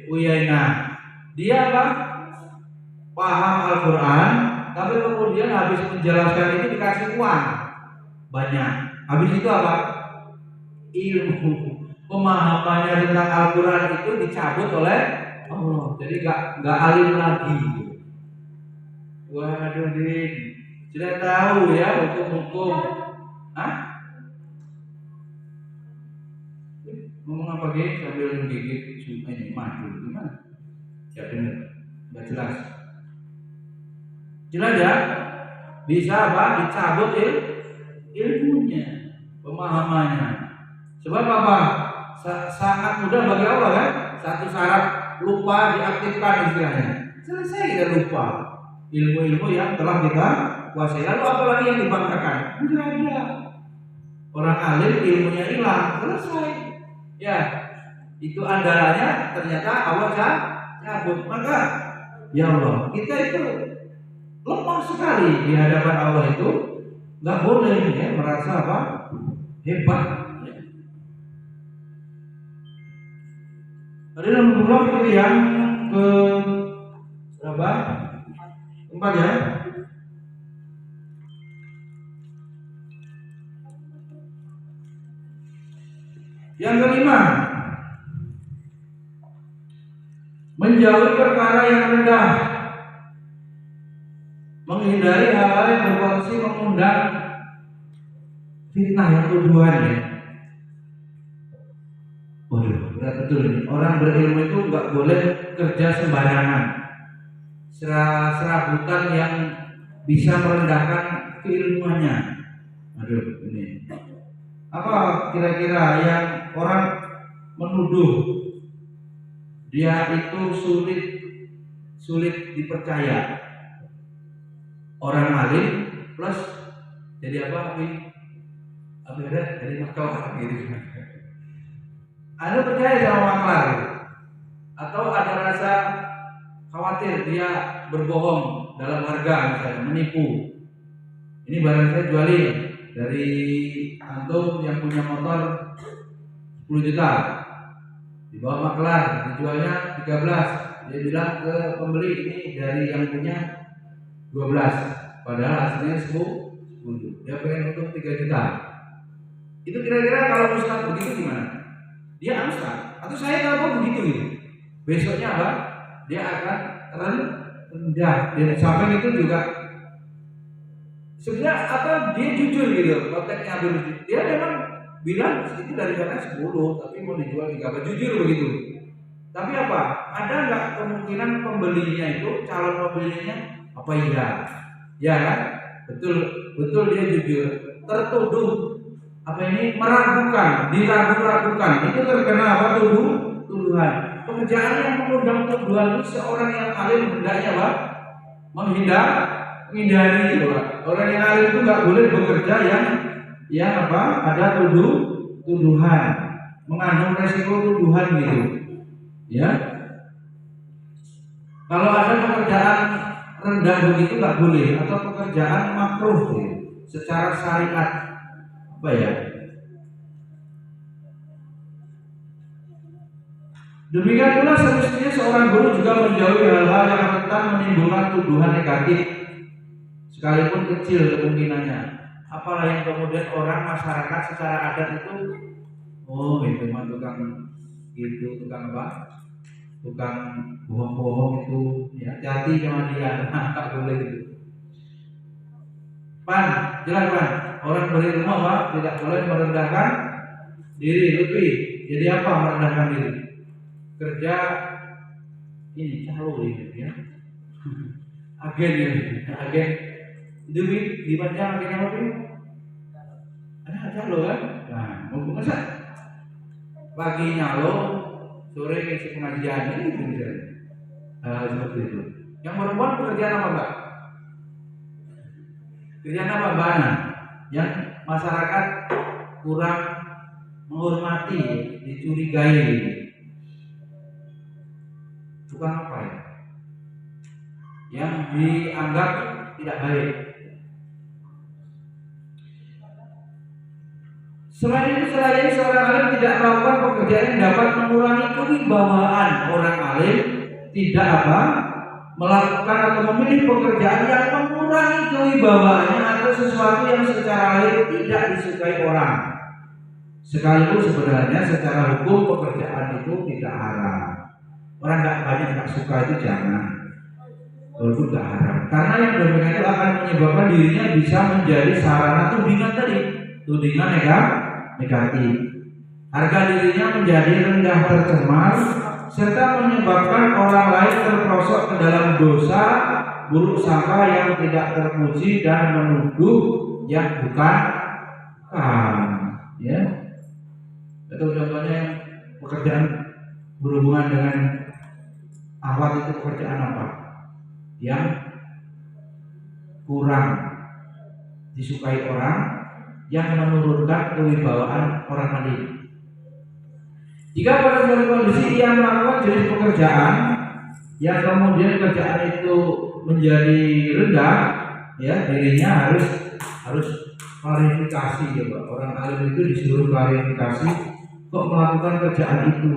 Uyainah. Dia apa? Paham Al-Quran, tapi kemudian habis menjelaskan itu dikasih uang banyak. Habis itu apa? Ilmu pemahamannya tentang Al-Quran itu dicabut oleh Allah. Jadi nggak alim lagi. Waduh, Din, sudah tahu ya hukum-hukum. Ngomong apa gitu sambil menggigit ini madu gimana? Ya benar, nggak jelas. Jelas ya? Bisa apa? Dicabut ilmunya, pemahamannya. Sebab apa? Sangat mudah bagi Allah kan? Satu syarat lupa diaktifkan istilahnya. Selesai kita lupa ilmu-ilmu yang telah kita kuasai. Lalu apa lagi yang dibanggakan? Tidak ada. Orang alim ilmunya hilang, selesai. Ya, itu andalanya ternyata Allah cabut. Maka ya Allah, kita itu lemah sekali di hadapan Allah itu. Nggak boleh ya merasa apa? Hebat. Tadi nomor itu yang ke berapa? 4 ya. Yang kelima, menjauhi perkara yang rendah, menghindari hal-hal yang berpotensi mengundang fitnah yang tuduhan ya. Waduh, berat betul ini. Orang berilmu itu nggak boleh kerja sembarangan, serabutan yang bisa merendahkan keilmuannya. Aduh, ini apa kira-kira yang orang menuduh dia itu sulit dipercaya? Orang alim plus jadi apa? Jadi maklar gitu. Anda percaya sama maklar atau ada rasa khawatir dia berbohong dalam harga misalnya, menipu. Ini barang saya jualin dari antum yang punya motor 10 juta, di bawah maklar dijualnya 13. Dia bilang ke pembeli ini dari yang punya 12, padahal hasilnya 10. Dia pengen untung 3 juta. Itu kira-kira kalau Ustaz begitu gimana? Dia Ustaz atau saya kalau begitu gitu. Besoknya apa? Dia akan rendah. Dan sampai itu juga sebenarnya apa? Dia jujur gitu. Konteksnya dia memang bilang itu dari harga 10, tapi mau dijual 13. Jujur begitu. Tapi apa? Ada nggak kemungkinan pembelinya itu, calon pembelinya apa iya? Ya kan? Betul dia jujur. Tertuduh apa ini meragukan, diragu-ragukan. Itu terkena apa? Tuduhan. Pekerjaan yang mengundang tuduhan itu seorang yang alim hendaknya apa? Menghindari itu. Orang yang alim itu nggak boleh bekerja yang apa? Ada tuduhan, mengandung resiko tuduhan gitu. Ya. Kalau ada pekerjaan rendah begitu nggak boleh, atau pekerjaan makruh gitu, secara syariat apa ya? Demikian pula semestinya seorang guru juga menjauhi hal-hal yang rentan menimbulkan tuduhan negatif, sekalipun kecil kemungkinannya. Apalah yang kemudian orang masyarakat secara adat itu, oh itu mah tukang gitu, tukang apa? Tukang bohong-bohong itu, ya hati sama dia, tak boleh gitu. Jelas Pan, orang berilmu apa? Tidak boleh merendahkan diri lebih. Jadi apa merendahkan diri? Kerja ini calo ini ya. Agen ya, agen itu di mana agen apa ini? Ada calo kan? Nah, mau masa pagi nyalo, sore ngisi pengajian ini itu misalnya. Seperti itu. Yang perempuan pekerjaan apa Mbak? Kerjaan apa Mbak Ana? Yang masyarakat kurang menghormati, dicurigai. Tukang apa ya? Yang dianggap tidak baik. Selain seorang alim tidak melakukan pekerjaan yang dapat mengurangi kewibawaan orang alim, tidak melakukan atau memilih pekerjaan yang mengurangi kewibawaannya atau sesuatu yang secara lahir tidak disukai orang. Sekalipun sebenarnya secara hukum pekerjaan itu tidak haram. Orang banyak suka itu jangan, walaupun tidak haram. Karena yang demikian itu akan menyebabkan dirinya bisa menjadi sarana tudingan tadi, tudingan negatif. Harga dirinya menjadi rendah tercemar, serta menyebabkan orang lain terperosok ke dalam dosa buruk sangka yang tidak terpuji dan menuduh yang bukan. Ya, itu contohnya yang pekerjaan berhubungan dengan awal itu pekerjaan apa yang kurang disukai orang, yang menurunkan kewibawaan orang lain. Jika pada suatu kondisi yang melakukan jenis pekerjaan yang kemudian pekerjaan itu menjadi rendah, ya dirinya harus klarifikasi ya Pak. Orang alim itu disuruh klarifikasi kok melakukan kerjaan itu,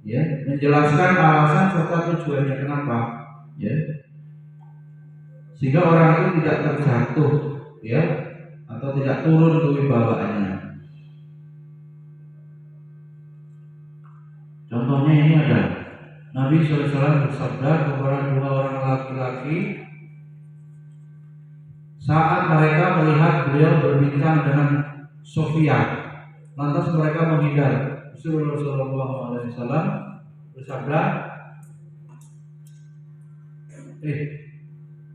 ya menjelaskan alasan serta tujuannya kenapa, ya sehingga orang itu tidak terjatuh, ya atau tidak turun kewibawaannya. Contohnya ini ada Nabi SAW bersabda kepada dua orang laki-laki saat mereka melihat beliau berbincang dengan Sofia, lantas mereka menghindar. Rasulullah SAW bersabda,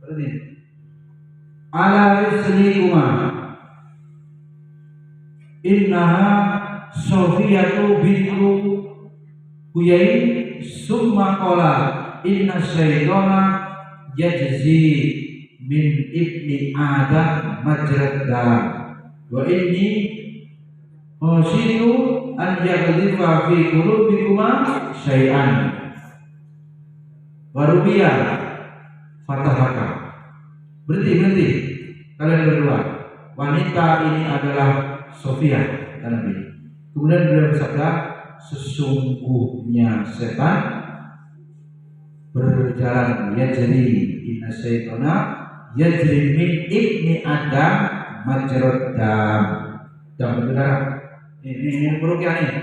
berarti ala rizlikuma innaha Sofiyatu bintu Huyai summa qala inna syaitana yajzi min ibni adam majrad dam wa inni khashitu an yaghlifa fi qulubikuma syai'an warubiya fatahaka. Berhenti kalian berdua. Wanita ini adalah Sofia kata Nabi. Kemudian beliau bersabda, sesungguhnya setan berjalan yajri inna syaitana yajri min ibni adam majrad dam. Dan saudara, ini perukian ini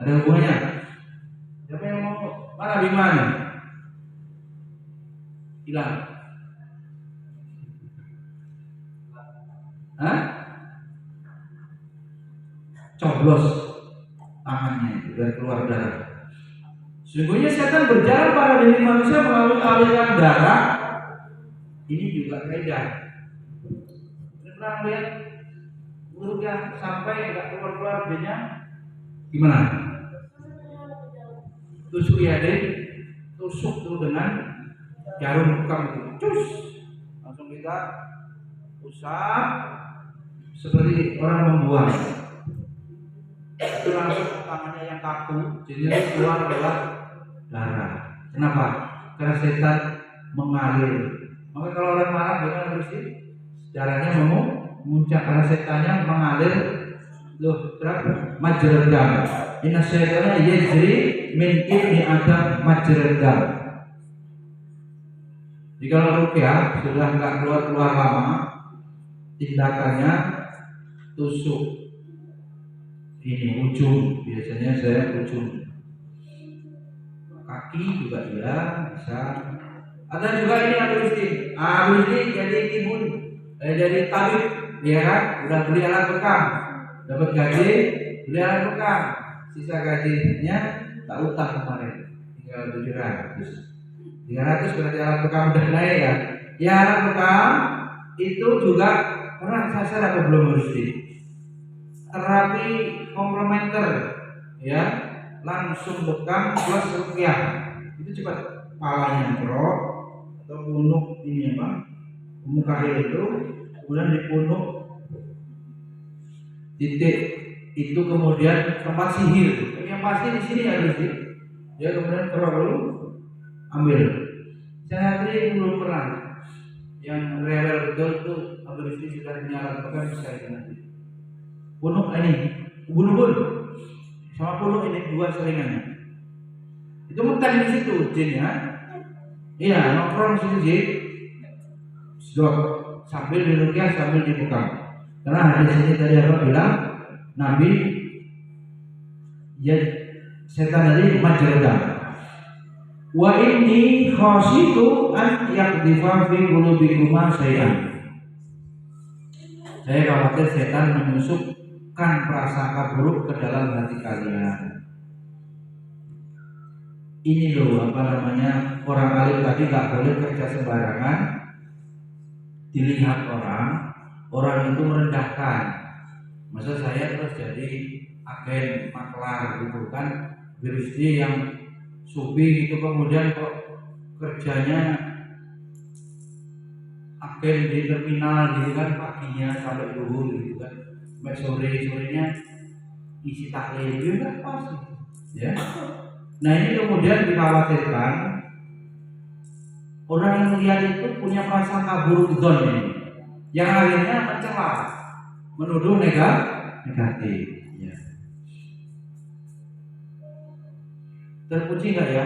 ada hubungannya. Siapa yang mau mana Bima nih? Hilang. Coblos tangannya itu dan keluar darah. Sesungguhnya setan berjalan pada diri manusia melalui aliran darah. Ini juga kaidah. Pernah lihat burung yang sampai nggak keluar dia gimana? Tusuk ya deh, tusuk dulu dengan jarum bekam itu, cus, langsung kita usap seperti orang membuang. Itu langsung tangannya yang kaku, jadi keluar darah. Kenapa? Karena setan mengalir. Maka kalau orang marah gimana mesti darahnya memuncak karena setannya mengalir. Loh, terus majrad dam. Inna syaitana yajri min ibni adam majrad dam. Jika ruqyah sudah enggak keluar lama, tindakannya tusuk ini ujung, biasanya saya ujung kaki juga ya bisa. Ada juga ini Abu Rizki jadi imun, jadi tabib, ya kan? Udah beli alat bekam, dapat gaji, beli alat bekam, sisa gajinya tak utang kemarin, tinggal 700. 300 berarti alat bekam udah naik ya. Ya alat bekam itu juga pernah sasar atau belum mesti terapi komplementer ya, langsung bekam plus rukyah itu cepat, palanya kerok atau punuk ini apa muka itu kemudian dipunuk titik itu kemudian tempat sihir yang pasti di sini harus ya, kemudian kerok dulu ambil. Saya tadi belum pernah yang rewel betul itu ambil istri sudah menyala pekan saya nanti punuk ini ubun-ubun sama punuk ini dua selingannya itu mutan di situ jin ya, iya nongkrong di situ jin sedot sambil dirukyah sambil dibuka karena hadis ini tadi apa bilang Nabi ya setan tadi majarda wa inni khashitu an yaqdhifa fi qulubikuma syai'an. Saya khawatir setan menusukkan prasangka buruk ke dalam hati kalian. Ini loh apa namanya, orang alim tadi nggak boleh kerja sembarangan. Dilihat orang itu merendahkan. Masa saya terus jadi agen maklar gitu kan, beristri yang sufi gitu kemudian kok kerjanya agen di terminal gitu kan, paginya sampai zuhur gitu kan, sampai sorenya isi tahlil itu kan pas ya. Nah ini kemudian dikhawatirkan orang yang melihat itu punya prasangka buruk dzon ini, yang akhirnya mencela, menuduh negatif. Ya. Terpuji nggak ya?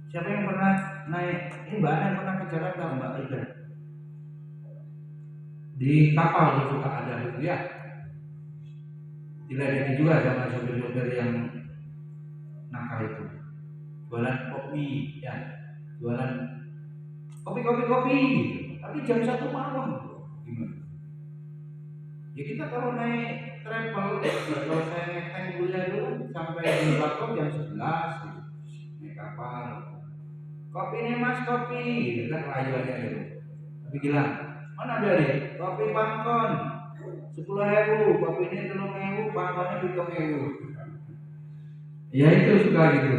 Siapa yang pernah naik? Ini Mbak yang pernah ke Jakarta, Mbak Ida? Di kapal itu suka ada gitu ya. Diledeki juga sama sopir-sopir yang nakal itu. Jualan kopi ya, jualan kopi. Tapi jam 1 malam. Gimana? Ya kita kalau naik travel, kalau saya naik kuliah dulu sampai di Bangkok jam 11 gitu. Naik kapal. Kopi nih mas, kopi. Kita rayu aja gitu. Tapi gila. Mana dari kopi pangkon 10.000, kopi ini 3.000, pangkonnya 7.000. Ya itu suka gitu.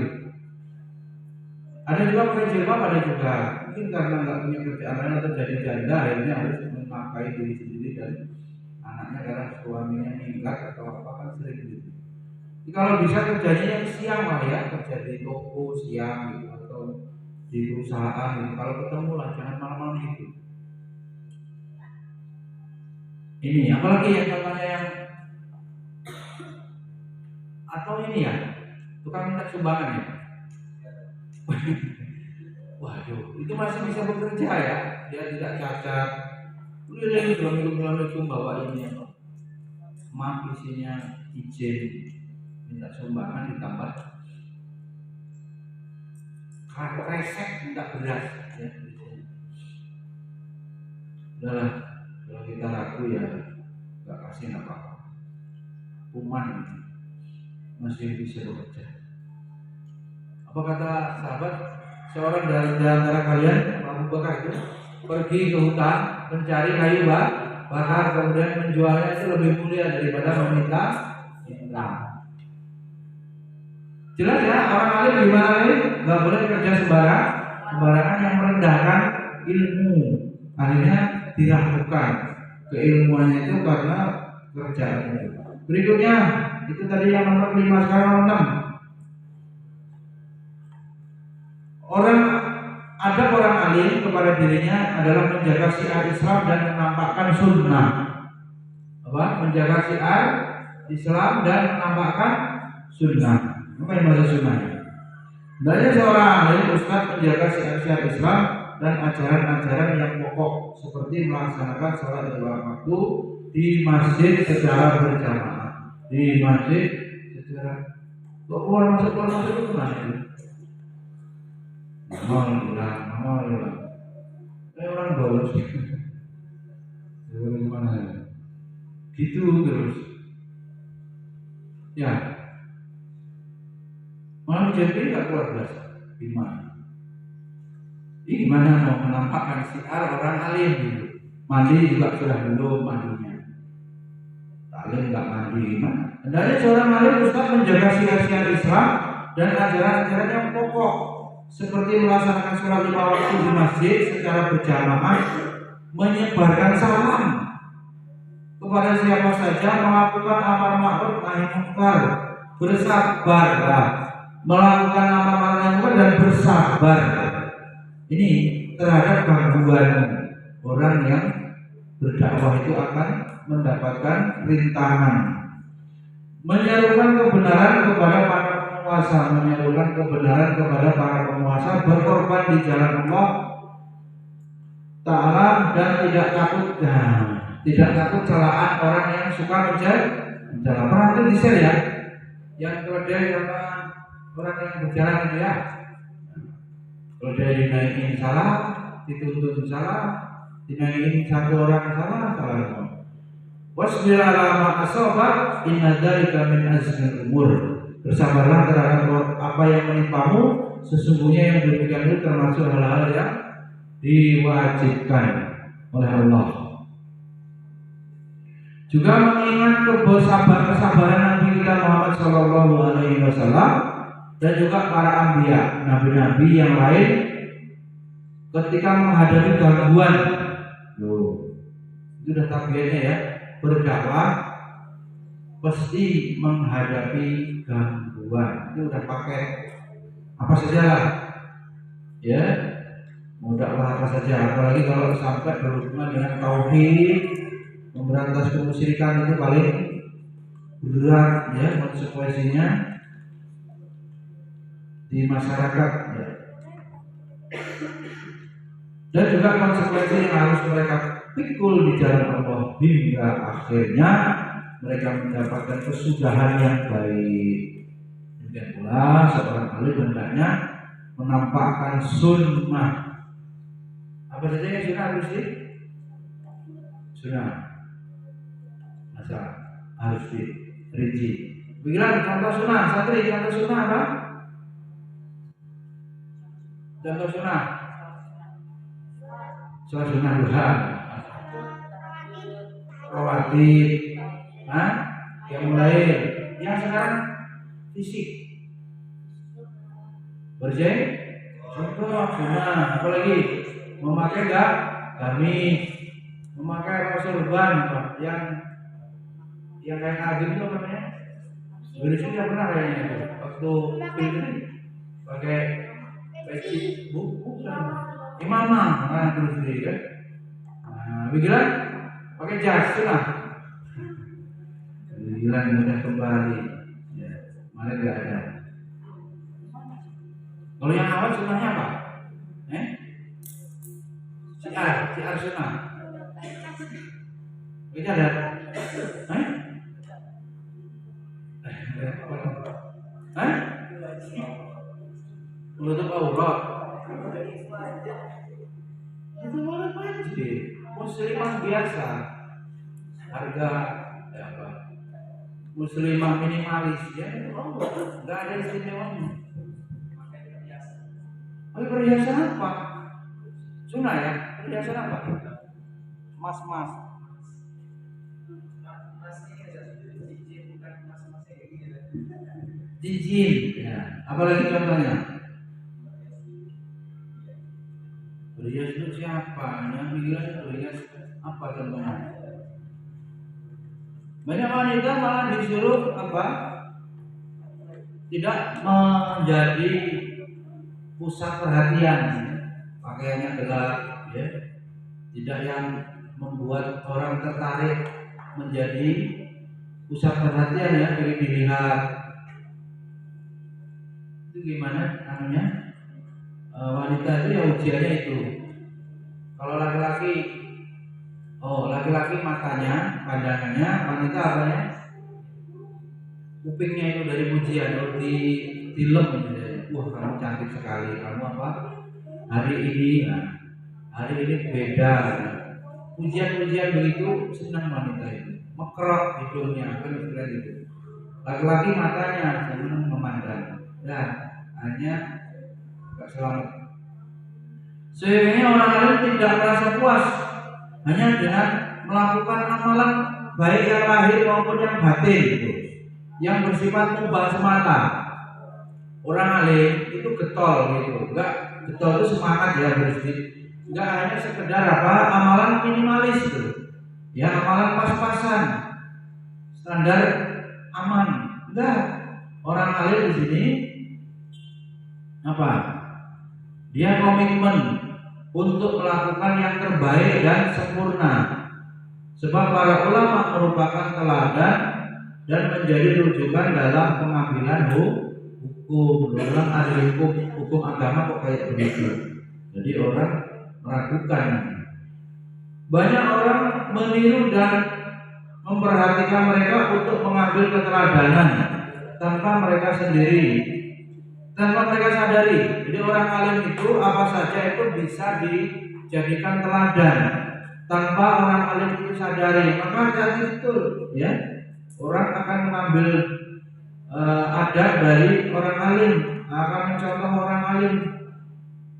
Ada juga pakai jilbab, ada juga mungkin karena nggak punya kerjaan lain atau jadi janda akhirnya harus memakai diri sendiri dan anaknya karena suaminya minggat atau apa kan sering gitu. Jadi kalau bisa kerjanya yang siang lah ya, kerja di toko siang gitu atau di perusahaan gitu. Kalau ketemu lah jangan malam-malam gitu. Ini apalagi yang contohnya yang atau ini ya tukang minta sumbangan ya. Waduh, itu masih bisa bekerja ya, dia tidak cacat. Udah belum bawa ini apa? Maaf isinya izin minta sumbangan ditambah resek minta beras ya. Udahlah. Kalau kita ragu ya nggak kasih apa-apa. Kuman masih bisa bekerja. Apa kata sahabat? Seorang dari antara kalian Abu Bakar itu pergi ke hutan mencari kayu bakar kemudian menjualnya itu lebih mulia daripada meminta Islam. Jelas ya, orang alim gimana nih? Nggak boleh kerja sembarangan yang merendahkan ilmu. Akhirnya diragukan keilmuannya itu karena kerjaannya. Berikutnya itu tadi yang nomor 5, sekarang 6. Ada orang alim kepada dirinya adalah menjaga syiar Islam dan menampakkan sunnah. Menjaga syiar Islam dan menampakkan sunnah. Apa yang maksud sunnah? Banyak seorang alim ustaz menjaga syiar Islam dan ajaran-ajaran yang pokok seperti melaksanakan sholat 5 waktu di masjid secara berjamaah. Di masjid secara keluar masuk itu mana? Mau orang bolos. Gimana? Gitu terus. Ya. Malah jadi nggak keluar belas. Gimana? Ini gimana mau menampakkan siar orang alim gitu. Mandi juga sudah belum mandinya. Alim nggak mandi gimana? Hendaknya seorang alim Ustaz menjaga siar-siar Islam dan ajaran-ajaran yang pokok seperti melaksanakan sholat 5 waktu di masjid secara berjamaah, menyebarkan salam kepada siapa saja, melakukan amar ma'ruf nahi munkar, bersabar, melakukan amar nahi munkar dan bersabar. Ini terhadap gangguan orang yang berdakwah itu akan mendapatkan rintangan. Menyerukan kebenaran kepada para penguasa, menyerukan kebenaran kepada para penguasa, berkorban di jalan Allah Ta'ala dan tidak takut celaan orang yang suka mencela. Pernah itu di share ya, yang keledai sama orang yang berjalan itu ya. Kalau dia dinaikin salah, dituntun salah, dinaikin satu orang salah. Wasbir ala ma asaba inna dzalika min azmil umur. Bersabarlah terhadap apa yang menimpamu, sesungguhnya yang demikian itu termasuk hal-hal yang diwajibkan oleh Allah. Juga mengingat kesabaran Nabi kita Muhammad sallallahu alaihi wasallam dan juga para anbiya, nabi-nabi yang lain ketika menghadapi gangguan. Loh, itu udah tabiatnya ya. Berdakwah pasti menghadapi gangguan. Itu udah pakai apa saja lah. Ya, mau dakwah apa saja, apalagi kalau sampai berhubungan dengan tauhid, memberantas kemusyrikan itu paling berat ya konsekuensinya di masyarakat ya. Dan juga konsekuensi yang harus mereka pikul di jalan Allah hingga akhirnya mereka mendapatkan kesudahan yang baik. Demikian pula seorang alim hendaknya menampakkan sunnah. Apa saja yang sunnah harus di? Sunnah. Masa harus dirinci. Beginilah contoh sunnah. Santri contoh sunnah apa? Contoh sunnah. Sholat sunnah duha. Rawatib, yang mulai, yang sekarang fisik, berjeng, contoh sunnah, apalagi memakai gamis, memakai sorban, yang kayak agim itu namanya, Indonesia tidak pernah kayaknya itu, waktu itu pakai peci bukan, imamah, terus dia kan, begitu. Pakai jas lah. Hilang mudah kembali. Ya, mana enggak ada. Kalau yang awal sunnahnya apa? Siar sunnah. Ini ada. Menutup aurat. Itu boleh wajib. Muslimah biasa, harga apa? Muslimah minimalis ya, nggak ada istimewanya. Tapi perhiasan apa? Sunnah ya, perhiasan apa? Mas. Cincin, ya. Apalagi contohnya? Berhias itu siapa? Yang bilang berhias apa contohnya? Banyak wanita malah disuruh apa? Tidak menjadi pusat perhatian, pakaiannya gelap, ya. Tidak yang membuat orang tertarik menjadi pusat perhatian ya, ingin dilihat. Itu gimana namanya? Wanita itu ya ujiannya itu. Kalau laki-laki matanya, pandangannya, wanita apanya? Kupingnya itu dari pujian, kalau di film gitu ya. Wah, kamu cantik sekali, kamu apa? Hari ini beda. Pujian-pujian begitu senang wanita itu. Mekerok hidungnya, kan istilah itu. Laki-laki matanya senang memandang. Dan hanya selamat. Sehingga orang alim tidak merasa puas hanya dengan melakukan amalan baik yang lahir maupun yang batin gitu, yang bersifat mubah semata. Orang alim itu getol gitu, enggak getol itu semangat ya bersih, enggak hanya sekedar apa amalan minimalis gitu, ya amalan pas-pasan, standar aman, enggak. Orang alim di sini apa? Dia komitmen untuk melakukan yang terbaik dan sempurna. Sebab para ulama merupakan teladan dan menjadi rujukan dalam pengambilan hukum. Dalam ahli hukum agama kok kayak begitu. Jadi orang meragukan. Banyak orang meniru dan memperhatikan mereka untuk mengambil keteladanan tanpa mereka sadari. Jadi orang alim itu apa saja itu bisa dijadikan teladan tanpa orang alim itu sadari. Maka hati-hati betul ya. Orang akan mengambil adab dari orang alim, akan mencontoh orang alim.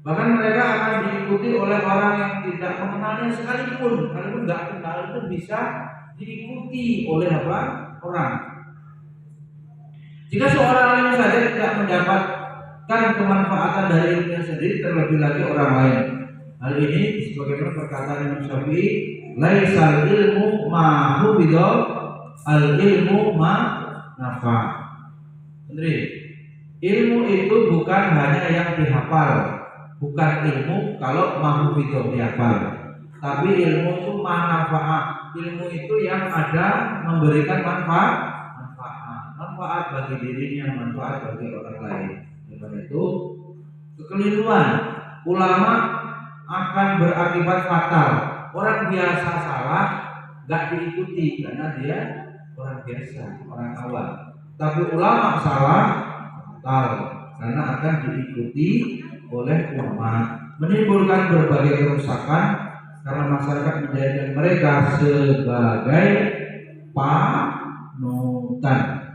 Bahkan mereka akan diikuti oleh orang yang tidak mengenalnya sekalipun nggak kenal itu bisa diikuti oleh apa? Orang. Jika seorang alim saja tidak mendapatkan kemanfaatan dari ilmunya sendiri, terlebih lagi orang lain. Hal ini sebagaimana perkataan Imam Syafi'i, laisal ilmu ma hubidho, al ilmu ma nafa. Benar. Ilmu itu bukan hanya yang dihafal, bukan ilmu kalau ma hubidho dihafal, tapi ilmu itu manfaat. Ilmu itu yang ada memberikan manfaat bagi dirinya, manfaat bagi orang lain. Karena itu kekeliruan ulama akan berakibat fatal. Orang biasa salah nggak diikuti karena dia orang biasa, orang awam. Tapi ulama salah fatal karena akan diikuti oleh umat, menimbulkan berbagai kerusakan karena masyarakat menjadikan mereka sebagai panutan.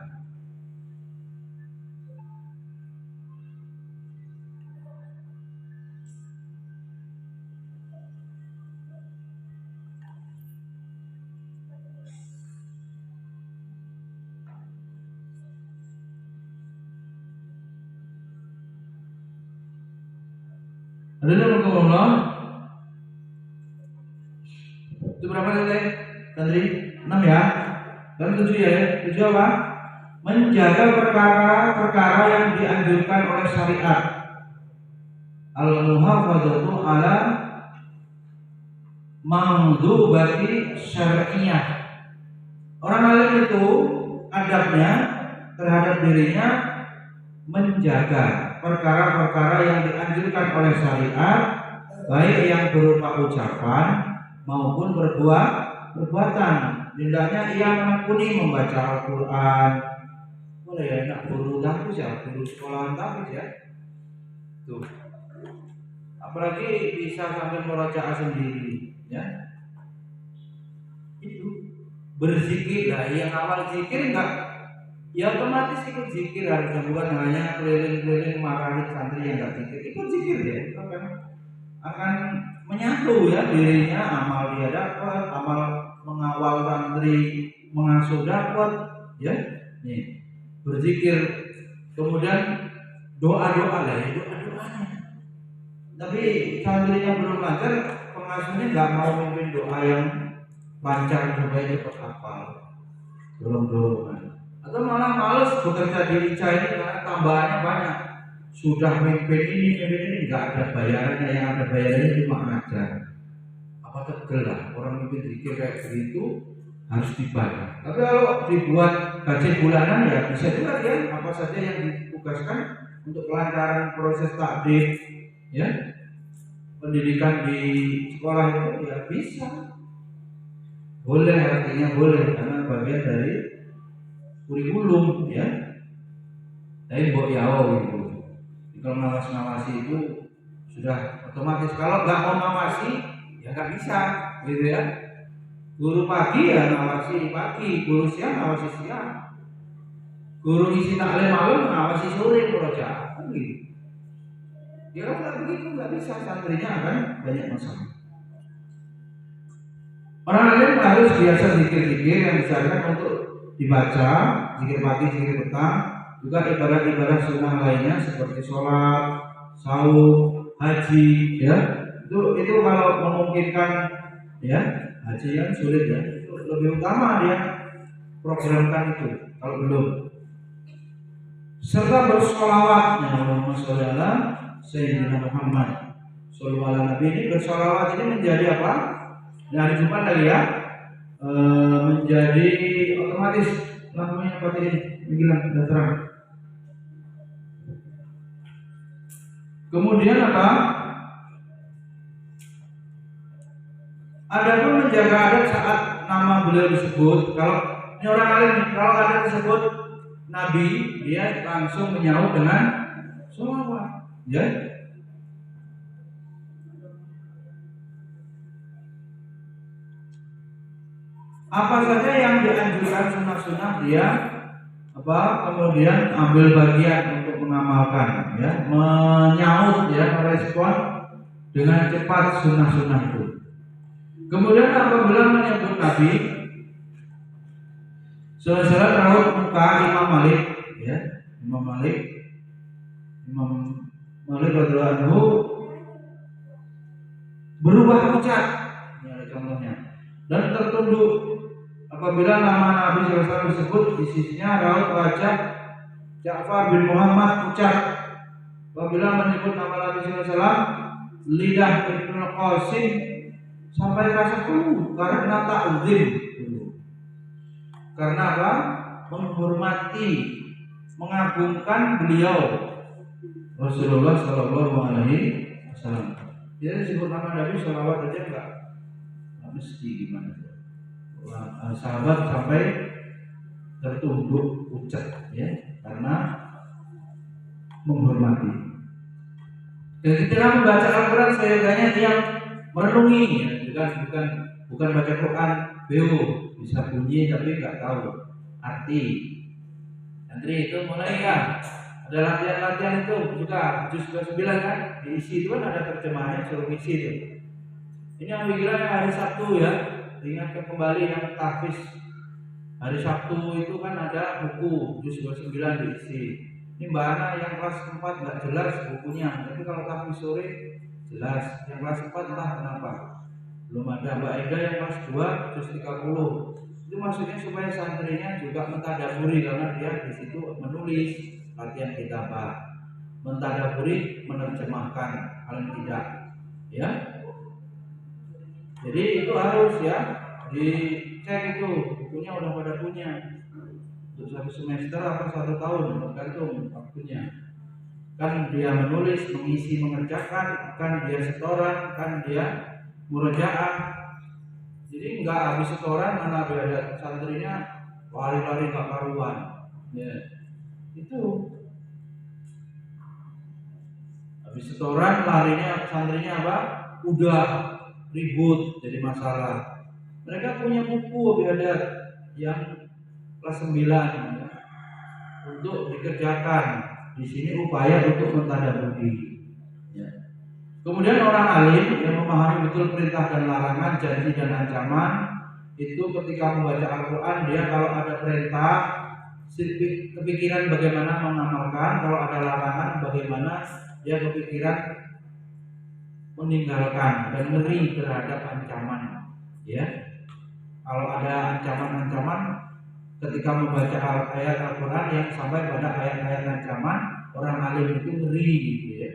Ada Allah. Itu berapa tadi? 6 ya? Dan 7 ya? 7 apa? Menjaga perkara-perkara yang dianjurkan oleh syariat. Al-muhafadzatu ala mangdubati syar'iyah. Orang alim itu adabnya terhadap dirinya menjaga perkara-perkara yang dianjurkan oleh syariat, baik yang berupa ucapan maupun perbuatan. Hendaknya ia menekuni membaca Al-Quran. Boleh ya, nak guru tahfiz ya, guru sekolah tahfiz ya. Tuh. Apalagi bisa sambil merajaah sendiri, ya. Itu berzikir lah, yang awal zikir enggak. Ya otomatis ikut zikir harusnya, bukan hanya keliling-keliling marahin santri yang enggak zikir. Ikut zikir ya, akan menyatu ya dirinya, amal dia dapat, amal mengawal santri, mengasuh dapat, ya. Nih, berzikir, kemudian doa-doa lah ya, doa-doanya. Tapi santrinya belum lancar, pengasuhnya enggak mau mimpin doa yang lancar supaya cepat hafal. Dorong-dorongan. Atau malah males bekerja di ICA ini karena tambahannya banyak. Sudah mimpin ini nggak ada bayarannya, yang ada bayarannya cuma ngajar. Apa tegel lah orang mimpin zikir kayak begitu harus dibayar. Tapi kalau dibuat gaji bulanan ya bisa juga ya, apa saja yang ditugaskan untuk kelancaran proses takdir, ya pendidikan di sekolah itu ya bisa. Boleh, artinya boleh karena bagian dari kurikulum ya. Tapi mbok yao gitu. Kalau ngawasi itu sudah otomatis. Kalau nggak mau ngawasi ya nggak bisa gitu ya. Guru pagi ya ngawasi pagi, guru siang ngawasi siang, guru isi taklim malam ngawasi sore murojaah gitu. Ya kalau nggak begitu nggak bisa, santrinya akan banyak masalah. Orang alim harus biasa zikir-zikir yang disarankan untuk dibaca, zikir pagi, zikir petang, juga ibadah-ibadah sunnah lainnya seperti sholat, saum, haji, ya. Itu kalau memungkinkan, ya, haji yang sulit ya, itu lebih utama dia programkan itu. Kalau belum, serta bersolawat, Allahumma sholli ala Sayyidina Muhammad. Sholli ala Nabi ini bersolawat ini menjadi apa? Hari Jumat lagi ya, menjadi otomatis namanya seperti ini, bilang sudah terang. Kemudian apa? Ada pun menjaga adat saat nama beliau disebut. Kalau ini orang alim, kalau ada disebut Nabi, dia langsung menyahut dengan sholawat, ya. Apa saja yang dianjurkan sunnah-sunnah dia kemudian ambil bagian untuk mengamalkan, ya, menyaut, ya, merespon dengan cepat sunnah-sunnah itu. Kemudian apabila menyebut Nabi, salat raut muka Imam Malik, ya, Imam Malik radhiyallahu anhu berubah ucap, ini ada contohnya, dan tertunduk apabila nama Nabi SAW disebut, di sisinya raut wajah Ja'far bin Muhammad ucap. Apabila menyebut nama Nabi SAW, lidah Ibnu Qasim sampai terasa karena ta'zim. Karena apa? Menghormati, mengagungkan beliau Rasulullah Shallallahu Alaihi Wasallam. Jadi disebut nama Nabi SAW aja enggak mesti gimana? Sahabat sampai tertunduk ucap, ya, karena menghormati. Dan ketika membaca Al-Quran seyogyanya dia merenungi, ya, bukan baca Quran beo, bisa bunyi tapi nggak tahu arti. Nanti itu mulai kan ada latihan-latihan itu juga juz 29 kan, diisi itu kan ada terjemahannya, suruh isi itu. Ini yang pikiran yang hari Sabtu, ya. Ingatkan kembali yang tahfiz hari Sabtu itu kan ada buku juz 29 diisi. Ini Mbak Ana yang kelas 4 nggak jelas bukunya, tapi kalau tahfiz sore jelas. Yang kelas 4 entah kenapa belum ada. Mbak Ega yang kelas 2 juz 30. Itu maksudnya supaya santrinya juga mentadaburi, karena dia di situ menulis latihan kitabah, mentadaburi, menerjemahkan paling tidak, ya. Jadi itu harus, ya, dicek itu bukunya udah pada punya untuk 1 semester atau 1 tahun, tergantung waktunya. Kan dia menulis, mengisi, mengerjakan, kan dia setoran, kan dia murojaah. Jadi nggak habis setoran mana ada santrinya lari-lari nggak karuan, ya. Itu habis setoran larinya santrinya apa? Udah ribut jadi masalah. Mereka punya buku biadat yang kelas 9, ya, untuk dikerjakan. Di sini upaya untuk mentadaburi, ya. Kemudian orang alim yang memahami betul perintah dan larangan, janji dan ancaman, itu ketika membaca Al-Quran dia kalau ada perintah kepikiran bagaimana mengamalkan, kalau ada larangan bagaimana dia kepikiran meninggalkan, dan ngeri terhadap ancaman, ya. Kalau ada ancaman-ancaman ketika membaca ayat Al-Quran yang sampai pada ayat-ayat ancaman, orang alim itu ngeri, gitu, ya,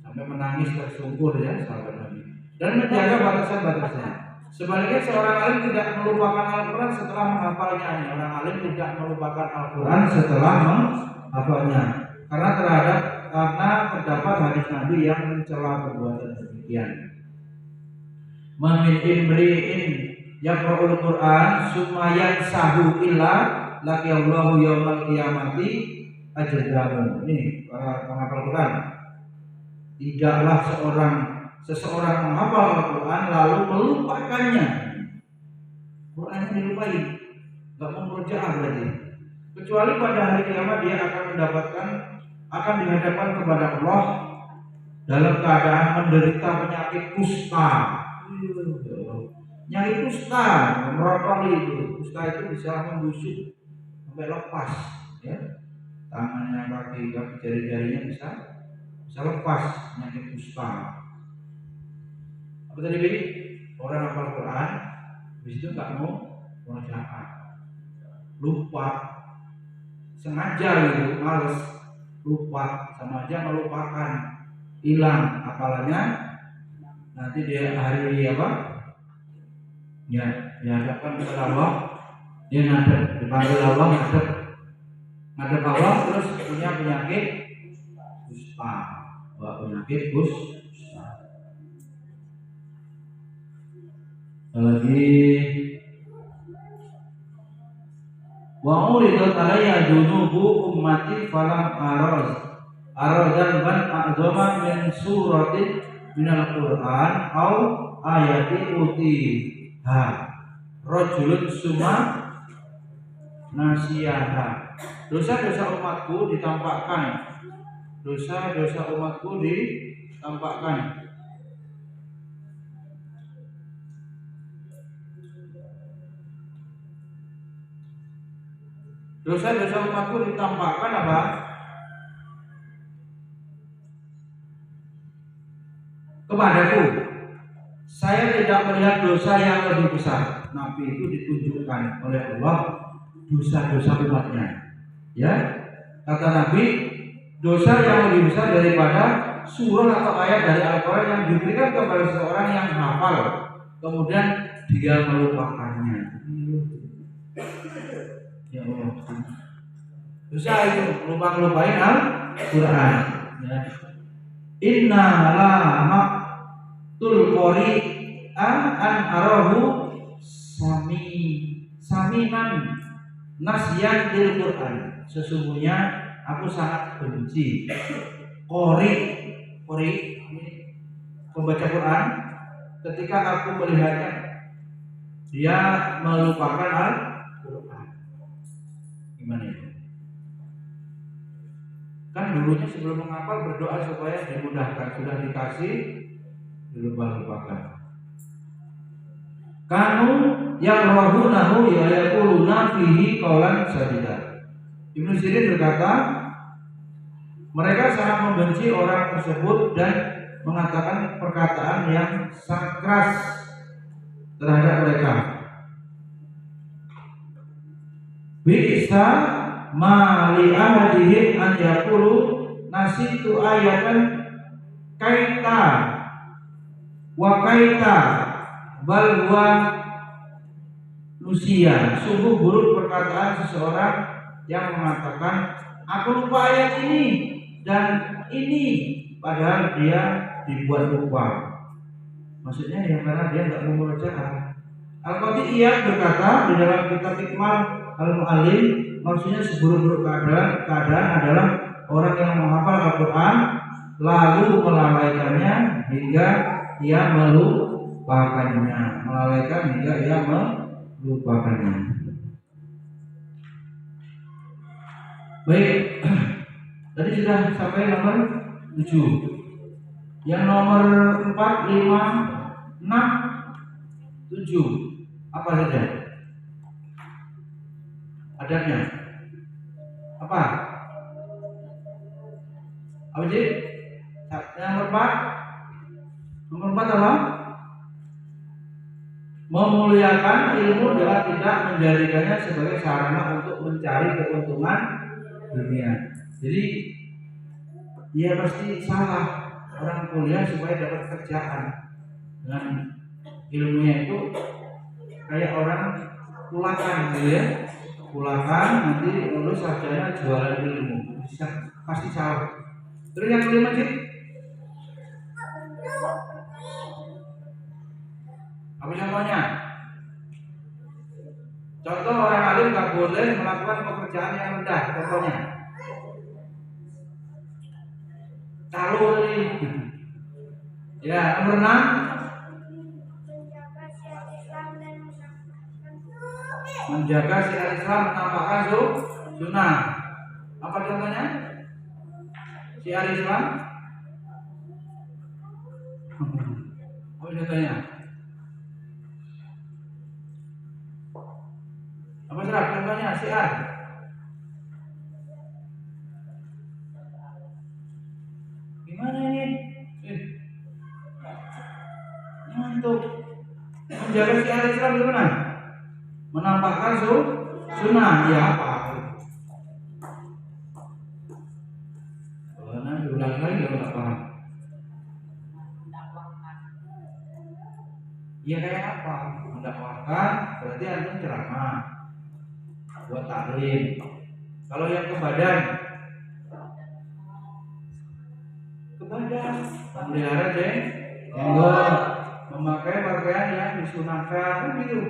sampai menangis tersungkur, ya, sahabat Nabi. Dan menjaga batasan-batasnya. Sebaliknya seorang alim tidak melupakan Al-Quran setelah menghafalnya. Orang alim tidak melupakan Al-Quran setelah menghafalnya, karena terdapat hadis Nabi yang mencela perbuatan demikian. Mamin imri'in yaqra'ul Qur'an summa yansahu illa laqiyallahu yaumal qiyamati ajdamu. Ini para penghafal Quran. Tidaklah seseorang menghafal Al-Quran lalu melupakannya. Quran dilupai, enggak memurojaah berarti. Kecuali pada hari kiamat dia akan dihadapkan kepada Allah dalam keadaan menderita penyakit kusta. Penyakit kusta, merotoli itu. Kusta itu bisa membusuk sampai lepas, ya. Tangannya, kaki jari-jarinya bisa lepas penyakit kusta. Apa tadi Bini? Orang hafal Quran, habis itu nggak mau murojaah, lupa, sengaja gitu, males, lupa, sama aja melupakan, hilang hafalannya. Nanti dia hari apa? Ya, dihadapkan kepada Allah, dia ngadep, dipanggil Allah, ngadep Allah, terus punya penyakit kusta, penyakit kusta. Lagi wa uridat alayya junubu ummati falam aradan ban a'zama min suratin minal Qur'an au ayati utiha rajulun suma nasiyaha. Dosa-dosa umatku ditampakkan, dosa-dosa umatku ditampakkan. Dosa-dosa umatku ditampakkan apa? Kepadaku. Saya tidak melihat dosa yang lebih besar. Nabi itu ditunjukkan oleh Allah dosa-dosa umatnya. Ya, kata Nabi, dosa yang lebih besar daripada surah atau ayat dari Al-Quran yang diberikan kepada seseorang yang hafal, kemudian dia melupakannya. Ya Allah, dosa itu lupa-lupain Al-Quran. Ya. Inna la maktul qori'an an arahu saminan nasyan lil Quran. Sesungguhnya aku sangat benci qori pembaca Quran ketika aku melihatnya dia melupakan Al-Quran. Gimana itu? Kan dulunya sebelum menghafal berdoa supaya dimudahkan, sudah dikasih dilupa-lupakan. Kanu yang rahunahu yaquluna fihi qaulan sadida. Ibnu Sirin berkata, mereka sangat membenci orang tersebut dan mengatakan perkataan yang sangat keras terhadap mereka. Bisa mali ahadihim an yaqulu nasitu ayatan kaita wa kaita bal huwa nusia. Sungguh buruk perkataan seseorang yang mengatakan aku lupa ayat ini dan ini, padahal dia dibuat lupa. Maksudnya ya karena dia nggak mau membaca. Al-Qadiyah berkata di dalam kitab Ikmal Al-Mu'allim, maksudnya seburuk-buruk keadaan adalah orang yang menghafal Al-Quran lalu melalaikannya hingga ia melupakannya, Baik, tadi sudah sampai nomor 7. Yang nomor 4, 5, 6, 7 apa saja? Adabnya apa? Apa sih? Yang nomor 4? Nomor 4 apa? Memuliakan ilmu dengan tidak menjadikannya sebagai sarana untuk mencari keuntungan dunia. Jadi dia pasti salah orang kuliah supaya dapat kerjaan dengan ilmunya itu kayak orang kulakan gitu ya. Kulakan nanti lulus sarjana jualan ilmu, pasti salah. Terus yang kelima sih apa contohnya? Contoh orang alim nggak boleh melakukan pekerjaan yang rendah. Contohnya kalau ini ya nomor 6 menjaga syiar Islam menampakkan sunnah. Apa contohnya? Syiar Islam Apa contohnya? Apa serap contohnya? Siar. Gimana ini? Untuk menjaga siar Islam gimana? Menampakkan sunnah ya apa? Karena diulang lagi kalau nggak paham. Ya kayak apa? Mendakwahkan berarti antum ceramah buat taklim. Kalau yang ke badan memelihara jenggot, memakai pakaian yang disunahkan, kan gitu.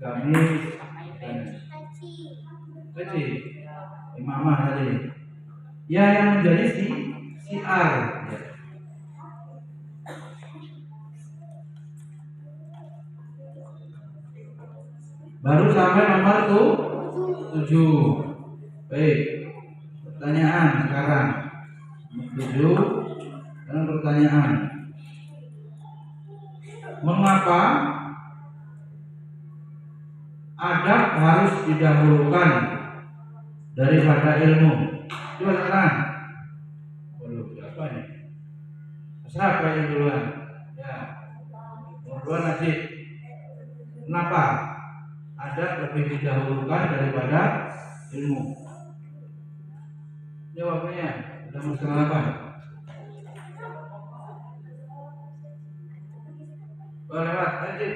Gamis, peci, imamah tadi. Ya yang menjadi siar. Ya. Baru sampai nomor 7. Baik. Pertanyaan sekarang. 7. Dan pertanyaan. Mengapa adab harus didahulukan daripada ilmu? Coba sekarang. Siapa nih? Siapa yang duluan? Ya. Duluan Najib. Kenapa adab lebih didahulukan daripada ilmu? Jawabnya sudah setengah 8. Lewat Najib.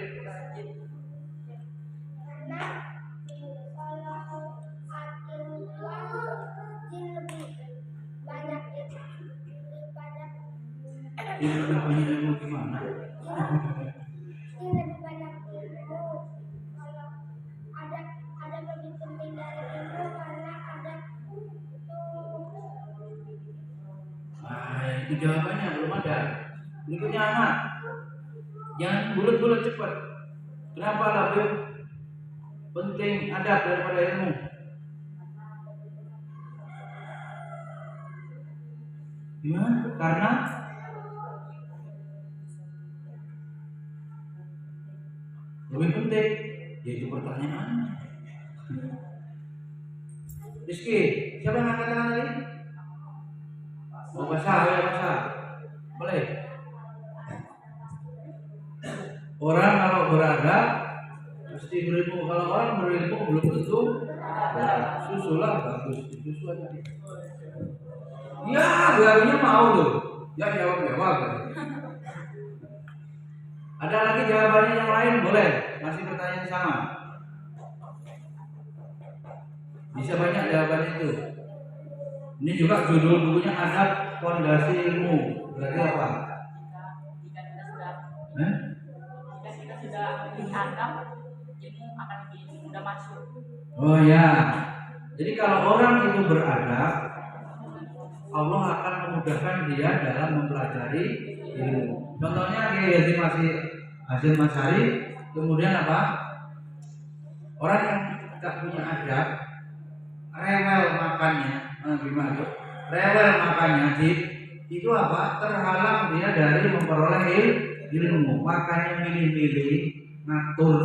Ini lebih banyak ilmu gimana? Lebih banyak ilmu. Kalau ada lebih penting dari ilmu karena ada itu. Itu jawabannya belum ada. Berikutnya anak. Jangan bulat-bulat cepat. Kenapa lebih penting adab daripada ilmu? Gimana? Karena lebih penting, yaitu pertanyaan. Rizky, siapa yang angkat tangan tadi? Mau basah ya basah. Boleh. Orang kalau beradab mesti berilmu. Kalau orang berilmu belum tentu susulah bagus. Susu aja. Ya, biarnya mau tuh. Ya jawab. Ada lagi jawabannya yang lain boleh. Masih pertanyaan sama. Bisa banyak jawabannya itu. Ini juga judul bukunya Adab Fondasi Ilmu. Berarti apa? Jika kita sudah dianggap, ilmu akan lebih mudah masuk. Oh ya. Jadi kalau orang itu beradab, Allah akan memudahkan dia dalam mempelajari ilmu. Contohnya Kiai Hasyim Asy'ari, kemudian apa? Orang yang tidak punya adab, rewel makannya, gimana tuh? Rewel makannya, itu apa? Terhalang dia dari memperoleh ilmu. Makanya milih-milih, ngatur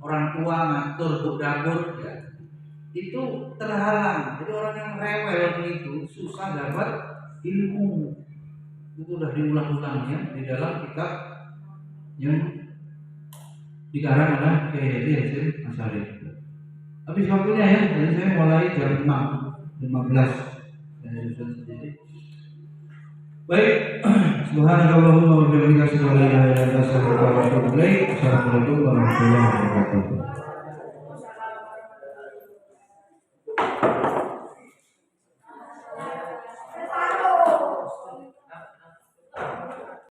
orang tua, ngatur buk dapur, ya. Itu terhalang. Jadi orang yang rewel itu susah dapat ilmu. Itu sudah diulang-ulangnya di dalam kitab yang dikarang oleh Kiai Hasyim Asy'ari. Habis waktunya ya, jadi saya mulai jam 6.15. Baik, subhanakallahumma wa bihamdika asyhadu an la ilaha illa anta astaghfiruka wa atubu ilaik. Assalamualaikum warahmatullahi wabarakatuh.